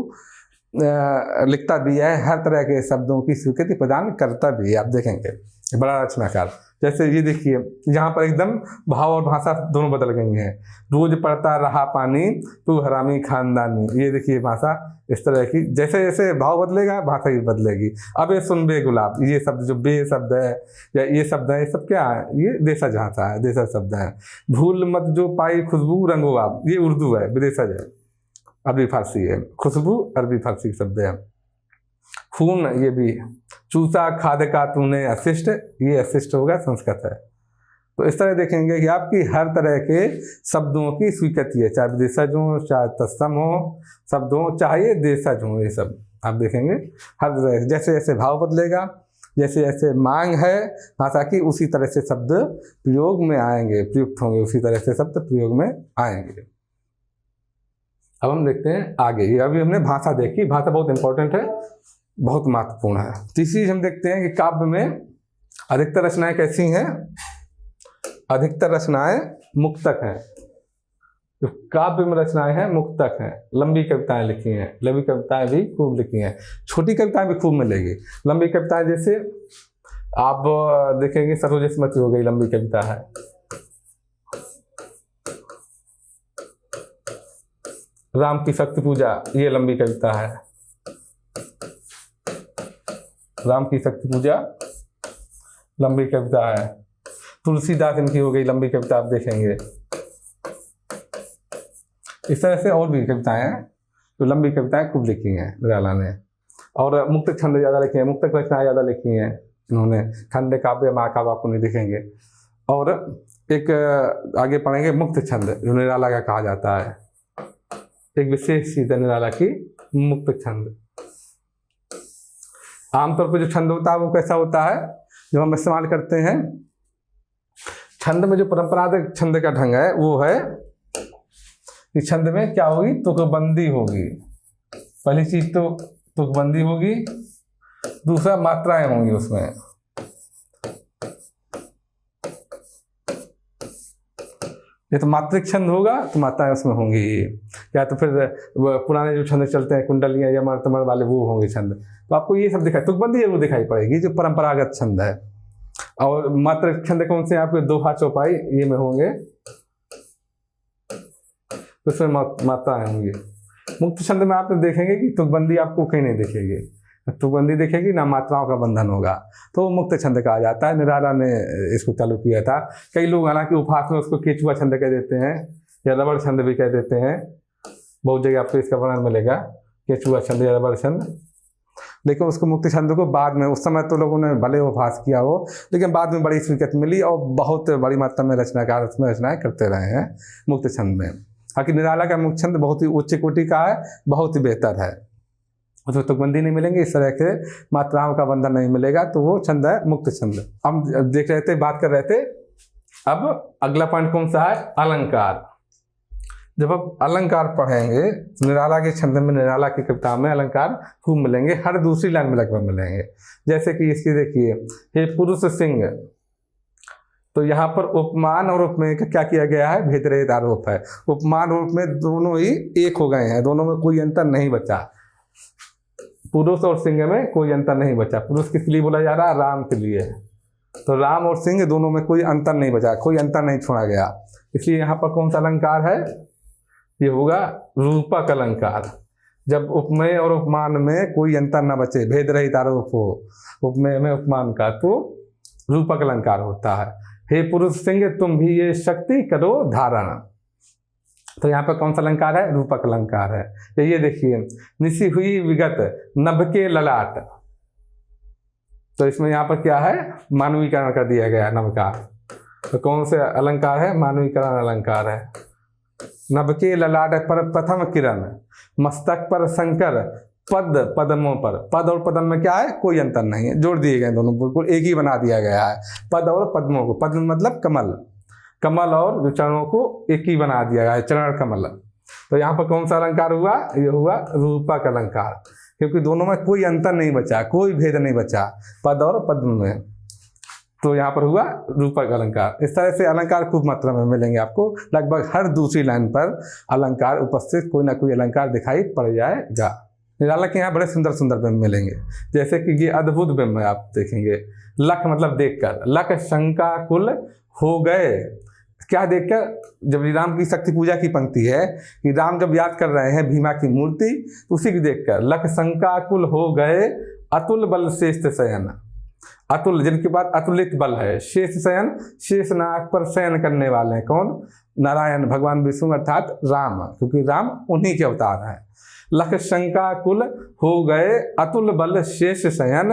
S1: लिखता भी है, हर तरह के शब्दों की स्वीकृति प्रदान करता भी है। आप देखेंगे बड़ा रचनाकार। जैसे ये देखिए, यहाँ पर एकदम भाव और भाषा दोनों बदल गई हैं। रोज पड़ता रहा पानी, तू हरामी खानदानी। ये देखिए भाषा इस तरह की, जैसे जैसे भाव बदलेगा भाषा ही बदलेगी। अब ये सुन बे गुलाब, ये शब्द जो बे शब्द है या ये शब्द है, ये सब क्या है, ये देशज भाषा है, देशज शब्द है। भूल मत जो पाई खुशबू रंगो आप, ये उर्दू है, विदेशज है, अरबी फारसी है। खुशबू अरबी फारसी शब्द है। खून, ये भी। चूसा खाद का तूने अशिष्ट, ये अशिष्ट होगा, संस्कृत है। तो इस तरह देखेंगे कि आपकी हर तरह के शब्दों की स्वीकृति है, चाहे विदेशज हो, चाहे तत्सम हो, शब्द हो, चाहे देशज हो, ये सब आप देखेंगे हर तरह। जैसे जैसे भाव बदलेगा, जैसे जैसे मांग है भाषा की, उसी तरह से शब्द प्रयोग में आएंगे, प्रयुक्त होंगे, उसी तरह से शब्द प्रयोग में आएंगे। अब हम देखते हैं आगे। ये अभी हमने भाषा देखी, भाषा बहुत इंपॉर्टेंट है, बहुत महत्वपूर्ण है। तीसरी चीज हम देखते हैं कि काव्य में अधिकतर रचनाएं कैसी हैं, अधिकतर रचनाएं मुक्तक हैं। जो काव्य में रचनाएं हैं मुक्तक हैं, लंबी कविताएं लिखी हैं, लंबी कविताएं भी खूब लिखी हैं, छोटी कविताएं भी खूब मिलेगी। लंबी कविताएं जैसे आप देखेंगे सरोजस्मति हो गई, लंबी कविता है। राम की शक्ति पूजा, ये लंबी कविता है। राम की शक्ति पूजा लंबी कविता है। तुलसीदास इनकी हो गई लंबी कविता, आप देखेंगे। इस तरह से और भी कविताएं हैं तो लंबी कविताएं खूब लिखी हैं निराला ने। और मुक्तक छंद ज़्यादा लिखे हैं, मुक्तक रचनाएं ज़्यादा लिखी हैं इन्होंने। खंड काव्य महाकाव्य आपको नहीं दिखेंगे। और एक आगे पढ़ेंगे मुक्त छंद, जो निराला का कहा जाता है। एक विशेष चीज है निराला की मुक्त छंद। आमतौर पर जो छंद होता है वो कैसा होता है, जो हम इस्तेमाल करते हैं छंद में, जो परंपरागत छंद का ढंग है वो है कि छंद में क्या होगी, तुकबंदी होगी। पहली चीज तो तुकबंदी होगी, दूसरा मात्राएं होंगी उसमें। ये तो मात्रिक छंद होगा तो मात्राएं उसमें होंगी, या तो फिर पुराने जो छंद चलते हैं कुंडलियां या मर्तमर वाले वो होंगे छंद। तो आपको ये सब दिखाई, तुकबंदी जरूर दिखाई पड़ेगी जो परंपरागत छंद है। और मात्रिक छंद कौन से, आपके दोहा चौपाई ये में होंगे, तो उसमें मात्राएं होंगी। मुक्त छंद में आप देखेंगे कि तुकबंदी आपको कहीं नहीं दिखेगी, तुकबंदी दिखेगी ना मात्राओं का बंधन होगा, तो मुक्त छंद कहा जाता है। निराला ने इसको चालू किया था। कई लोग हालांकि उपहास में उसको केचुआ छंद कह देते हैं या रबड़ छंद भी कह देते हैं, बहुत जगह आपको इसका वर्णन मिलेगा, केचुआ छंद या रबड़ छंद। लेकिन उसको मुक्त छंद को बाद में, उस समय तो लोगों ने भले उपहास किया हो, लेकिन बाद में बड़ी स्वीकृति मिली और बहुत बड़ी मात्रा में रचनाकार उसमें रचनाएं करते रहे हैं मुक्त छंद में। हालांकि निराला का मुक्त छंद बहुत ही उच्च कोटि का है, बहुत ही बेहतर है। उसमें तुकबंदी नहीं मिलेंगे, इस तरह के मात्राओं का बंधन नहीं मिलेगा, तो वो छंद है मुक्त छंद। हम देख रहे थे, बात कर रहे थे। अब अगला पॉइंट कौन सा है, अलंकार। जब आप अलंकार पढ़ेंगे, निराला के छंद में, निराला की कविता में अलंकार खूब मिलेंगे, हर दूसरी लाइन में लगभग मिलेंगे। जैसे कि इसकी देखिए, हे पुरुष सिंह, तो यहाँ पर उपमान और उपमेय का क्या किया गया है, भेद रहित आरोप है। उपमान और उपमेय दोनों ही एक हो गए हैं, दोनों में कोई अंतर नहीं बचा। पुरुष और सिंह में कोई अंतर नहीं बचा। पुरुष किस लिए बोला जा रहा है, राम के लिए। तो राम और सिंह दोनों में कोई अंतर नहीं बचा, कोई अंतर नहीं छोड़ा गया। इसलिए यहाँ पर कौन सा अलंकार है, ये होगा रूपक अलंकार। जब उपमेय और उपमान में कोई अंतर न बचे, भेद रहित आरोप हो उपमेय में उपमान का, तो रूपक अलंकार होता है। हे पुरुष सिंह, तुम भी ये शक्ति करो धारण। तो यहाँ पर कौन सा अलंकार है, रूपक अलंकार है। ये देखिए, निसी हुई विगत नभ के ललाट, तो इसमें यहाँ पर क्या है, मानवीकरण कर दिया गया नभ का। तो कौन से अलंकार है, मानवीकरण अलंकार है। नभ के ललाट पर प्रथम किरण, मस्तक पर शंकर, पद पद्मों पर। पद और पद्म में क्या है, कोई अंतर नहीं है, जोड़ दिए गए दोनों, बिल्कुल एक ही बना दिया गया है। पद और पद्मों को, पद्म मतलब कमल, कमल और जो चरणों को एक ही बना दिया गया है, चरण कमल। तो यहाँ पर कौन सा अलंकार हुआ, ये हुआ रूपक अलंकार, क्योंकि दोनों में कोई अंतर नहीं बचा, कोई भेद नहीं बचा पद और पद्म में। तो यहाँ पर हुआ रूपक अलंकार। इस तरह से अलंकार खूब मात्रा में मिलेंगे आपको, लगभग हर दूसरी लाइन पर अलंकार उपस्थित, कोई ना कोई अलंकार दिखाई पड़ जाएगा। निराला के यहाँ बड़े सुंदर सुंदर बिंब मिलेंगे, जैसे कि ये अद्भुत बिंब है, आप देखेंगे। लख मतलब देखकर, लख शंकाकुल हो गए। क्या देखकर, जब राम की शक्ति पूजा की पंक्ति है कि राम जब याद कर रहे हैं भीमा की मूर्ति, तो उसी को देखकर लख शंकाकुल हो गए, अतुल बल शेष शयन। अतुल जिनके पास अतुलित बल है, शेष शयन, शेष नाग पर शयन करने वाले हैं कौन, नारायण भगवान विष्णु अर्थात राम, क्योंकि राम उन्हीं के अवतार हैं। लख शंकाकुल हो गए, अतुल बल शेष शयन।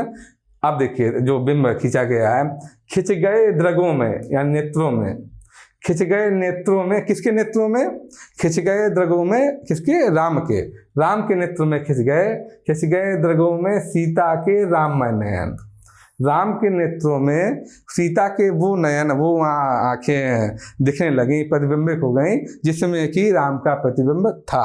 S1: अब देखिए जो बिंब खींचा गया है, खिंच गए द्रगों में या नेत्रों में, खिंच गए नेत्रों में, किसके नेत्रों में, खिंच गए द्रगों में, किसके, राम के, राम के नेत्रों में खिंच गए द्रगों में सीता के राममय नयन। राम के नेत्रों में सीता के वो नयन, वो आंखें दिखने लगी, प्रतिबिंबित हो गई, जिसमें कि राम का प्रतिबिंब था।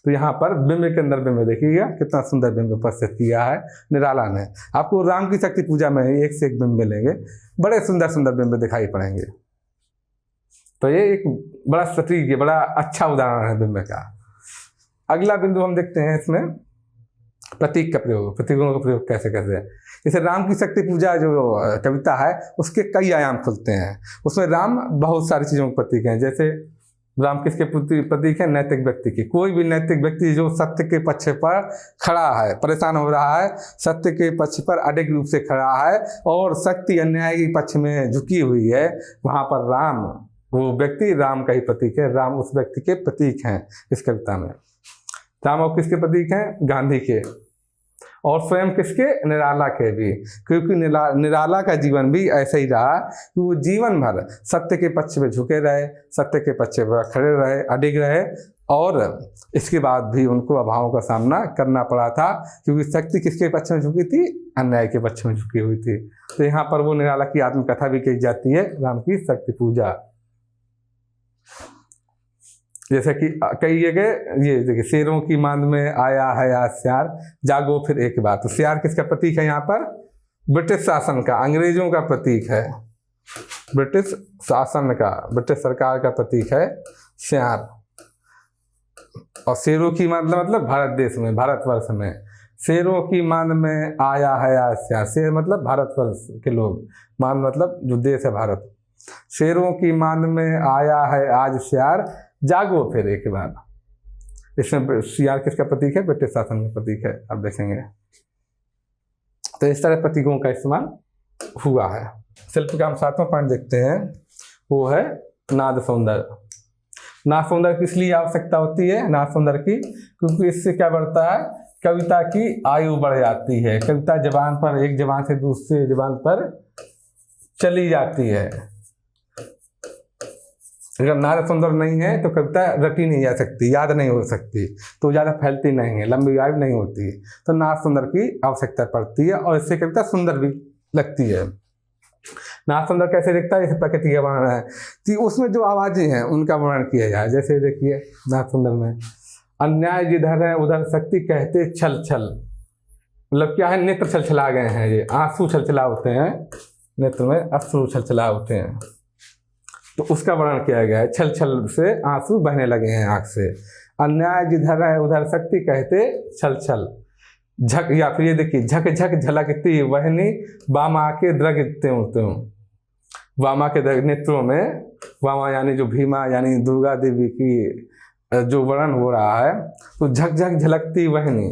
S1: तो यहाँ पर बिंब के अंदर बिंब देखिएगा कितना सुंदर बिंब उपस्थित किया है निराला ने। आपको राम की शक्ति पूजा में एक से एक बिंब मिलेंगे, बड़े सुंदर सुंदर बिंब दिखाई पड़ेंगे। तो ये एक बड़ा सटीक, बड़ा अच्छा उदाहरण है बिंब का। अगला बिंदु हम देखते हैं इसमें प्रतीक का प्रयोग, प्रतीकों का प्रयोग कैसे कैसे है। जैसे राम की शक्ति पूजा जो कविता है उसके कई आयाम खुलते हैं। उसमें राम बहुत सारी चीज़ों के प्रतीक हैं। जैसे राम किसके प्रतीक है? नैतिक व्यक्ति की। कोई भी नैतिक व्यक्ति जो सत्य के पक्ष पर खड़ा है, परेशान हो रहा है, सत्य के पक्ष पर अडिग रूप से खड़ा है और शक्ति अन्याय के पक्ष में झुकी हुई है, वहाँ पर राम, वो व्यक्ति राम का ही प्रतीक है। राम उस व्यक्ति के प्रतीक हैं इस कविता में। राम और किसके प्रतीक हैं? गांधी के, और स्वयं किसके? निराला के भी। क्योंकि निराला का जीवन भी ऐसा ही रहा कि वो जीवन भर सत्य के पक्ष में झुके रहे, सत्य के पक्ष पर खड़े रहे, अडिग रहे, और इसके बाद भी उनको अभावों का सामना करना पड़ा था, क्योंकि शक्ति किसके पक्ष में झुकी थी? अन्याय के पक्ष में झुकी हुई थी। तो यहाँ पर वो निराला की आत्मकथा भी कही जाती है, राम की शक्ति पूजा। जैसे कि कई जगह ये देखिए, शेरों की मांद में आया है आज सियार, जागो फिर एक बात। तो सियार किसका प्रतीक है? यहाँ पर ब्रिटिश शासन का, अंग्रेजों का प्रतीक है। ब्रिटिश शासन का, ब्रिटिश सरकार का प्रतीक है सियार। और शेरों की मांद मतलब भारत देश में, भारतवर्ष में शेरों की मांद में आया है आज सियार। शेर मतलब भारतवर्ष के लोग, मांद मतलब जो देश है भारत। शेरों की मांद में आया है आज सियार, जागो फिर एक बार। इसमें सियार किसका प्रतीक है? ब्रिटिश शासन का प्रतीक है, आप देखेंगे। तो इस तरह प्रतीकों का इस्तेमाल हुआ है। शिल्प का हम 7वां पॉइंट देखते हैं, वो है नाद सौंदर्य। नाद सौंदर्य किस लिए आवश्यकता होती है? नाद सौंदर्य की, क्योंकि इससे क्या बढ़ता है? कविता की आयु बढ़ जाती है। कविता जबान पर, एक जबान से दूसरे जबान पर चली जाती है। अगर नाद सौंदर्य नहीं है तो कविता रटी नहीं जा सकती, याद नहीं हो सकती, तो ज़्यादा फैलती नहीं है, लंबी आयु नहीं होती। तो नाद सौंदर्य की आवश्यकता पड़ती है और इससे कविता सुंदर भी लगती है। नाद सौंदर्य कैसे दिखता है? जैसे प्रकृति का वर्णन है कि उसमें जो आवाज़ें हैं उनका वर्णन किया जाए। जैसे देखिए नाद सौंदर्य में, अन्याय जिधर है उधर शक्ति कहते छल छल। मतलब क्या है? नेत्र छलछला गए हैं, ये आंसू छलछला होते हैं, नेत्र में अश्रु छलछला होते हैं, तो उसका वर्णन किया गया है। छल छल से आंसू बहने लगे हैं आंख से। अन्याय जिधर है उधर शक्ति कहते छल छल। झक, या फिर ये देखिए, झक झक झलकती वहनी वामा के द्रग त्यों त्यों। वामा के नेत्रों में, वामा यानी जो भीमा यानी दुर्गा देवी की जो वर्णन हो रहा है, तो झक झक झलकती वहनी,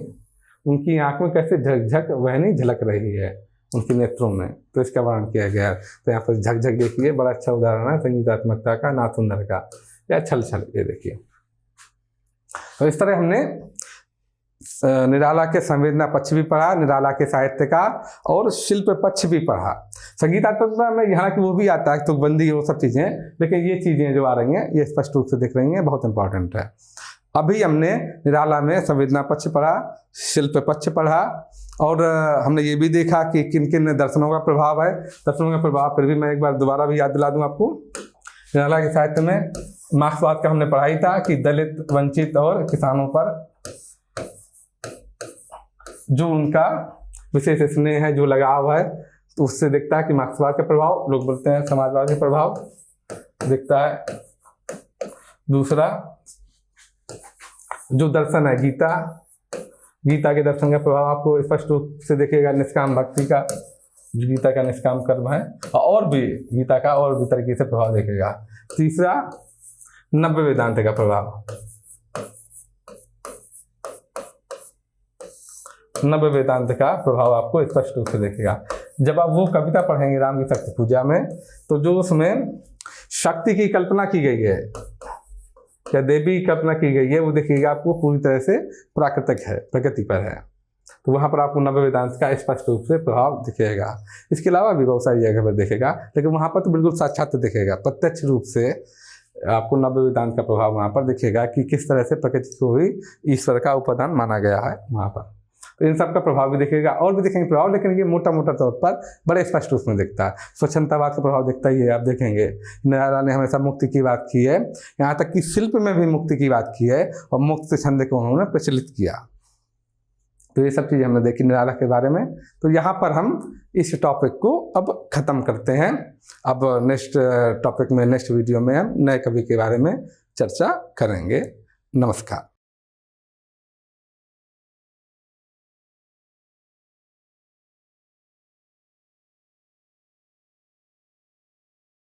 S1: उनकी आंख में कैसे झक झक वहनी झलक रही है उनके नेत्रों में, तो इसका वर्णन किया गया है। तो यहाँ पर झक झक देखिए, बड़ा अच्छा उदाहरण है संगीतात्मकता का, नाद सौंदर्य का, या छल छल, ये देखिए। तो इस तरह हमने निराला के संवेदना पक्ष भी पढ़ा, निराला के साहित्य का, और शिल्प पक्ष भी पढ़ा। संगीतात्मकता में यहाँ की वो भी आता है, तुकबंदी, वो सब चीज़ें, लेकिन ये चीज़ें जो आ रही हैं ये स्पष्ट रूप से दिख रही हैं, बहुत इंपॉर्टेंट है। अभी हमने निराला में संवेदना पक्ष पढ़ा, शिल्प पक्ष पढ़ा, और हमने ये भी देखा कि किन किन दर्शनों का प्रभाव है। दर्शनों का प्रभाव फिर भी मैं एक बार दोबारा भी याद दिला दूं आपको। निराला के साहित्य में मार्क्सवाद का हमने पढ़ा ही था कि दलित, वंचित और किसानों पर जो उनका विशेष स्नेह है, जो लगाव है, तो उससे दिखता है कि मार्क्सवाद का प्रभाव, लोग बोलते हैं समाजवाद का प्रभाव दिखता है। दूसरा जो दर्शन है गीता, गीता के दर्शन का प्रभाव आपको स्पष्ट रूप से दिखेगा। निष्काम भक्ति का, जो गीता का निष्काम कर्म है, और भी गीता का और भी तरीके से प्रभाव देखेगा। तीसरा नव्य वेदांत का प्रभाव, नव्य वेदांत का प्रभाव आपको स्पष्ट रूप से दिखेगा। जब आप वो कविता पढ़ेंगे राम की शक्ति पूजा में, तो जो उसमें शक्ति की कल्पना की गई है या देवी की कल्पना की गई है, वो देखिएगा आपको पूरी तरह से प्राकृतिक है, प्रकृति पर है। तो वहाँ पर आपको नव्य वेदांत का स्पष्ट रूप से प्रभाव दिखेगा। इसके अलावा भी बहुत सारी जगह पर दिखेगा, लेकिन वहाँ पर तो बिल्कुल साक्षात दिखेगा, प्रत्यक्ष रूप से आपको नव्य वेदांत का प्रभाव वहाँ पर दिखेगा कि किस तरह से प्रकृति को ही ईश्वर का उपादान माना गया है वहाँ पर। तो इन सब का प्रभाव भी दिखेगा, और भी देखेंगे प्रभाव, लेकिन ये मोटा मोटा तौर पर बड़े स्पष्ट रूप में दिखता है। स्वच्छंदतावाद का प्रभाव दिखता ही है, आप देखेंगे निराला ने हमेशा मुक्ति की बात की है, यहाँ तक कि शिल्प में भी मुक्ति की बात की है और मुक्त छंद को उन्होंने प्रचलित किया। तो ये सब चीज़ें हमने देखी निराला के बारे में। तो यहाँ पर हम इस टॉपिक को अब ख़त्म करते हैं। अब नेक्स्ट टॉपिक में, नेक्स्ट वीडियो में हम नए कवि के बारे में चर्चा करेंगे। नमस्कार।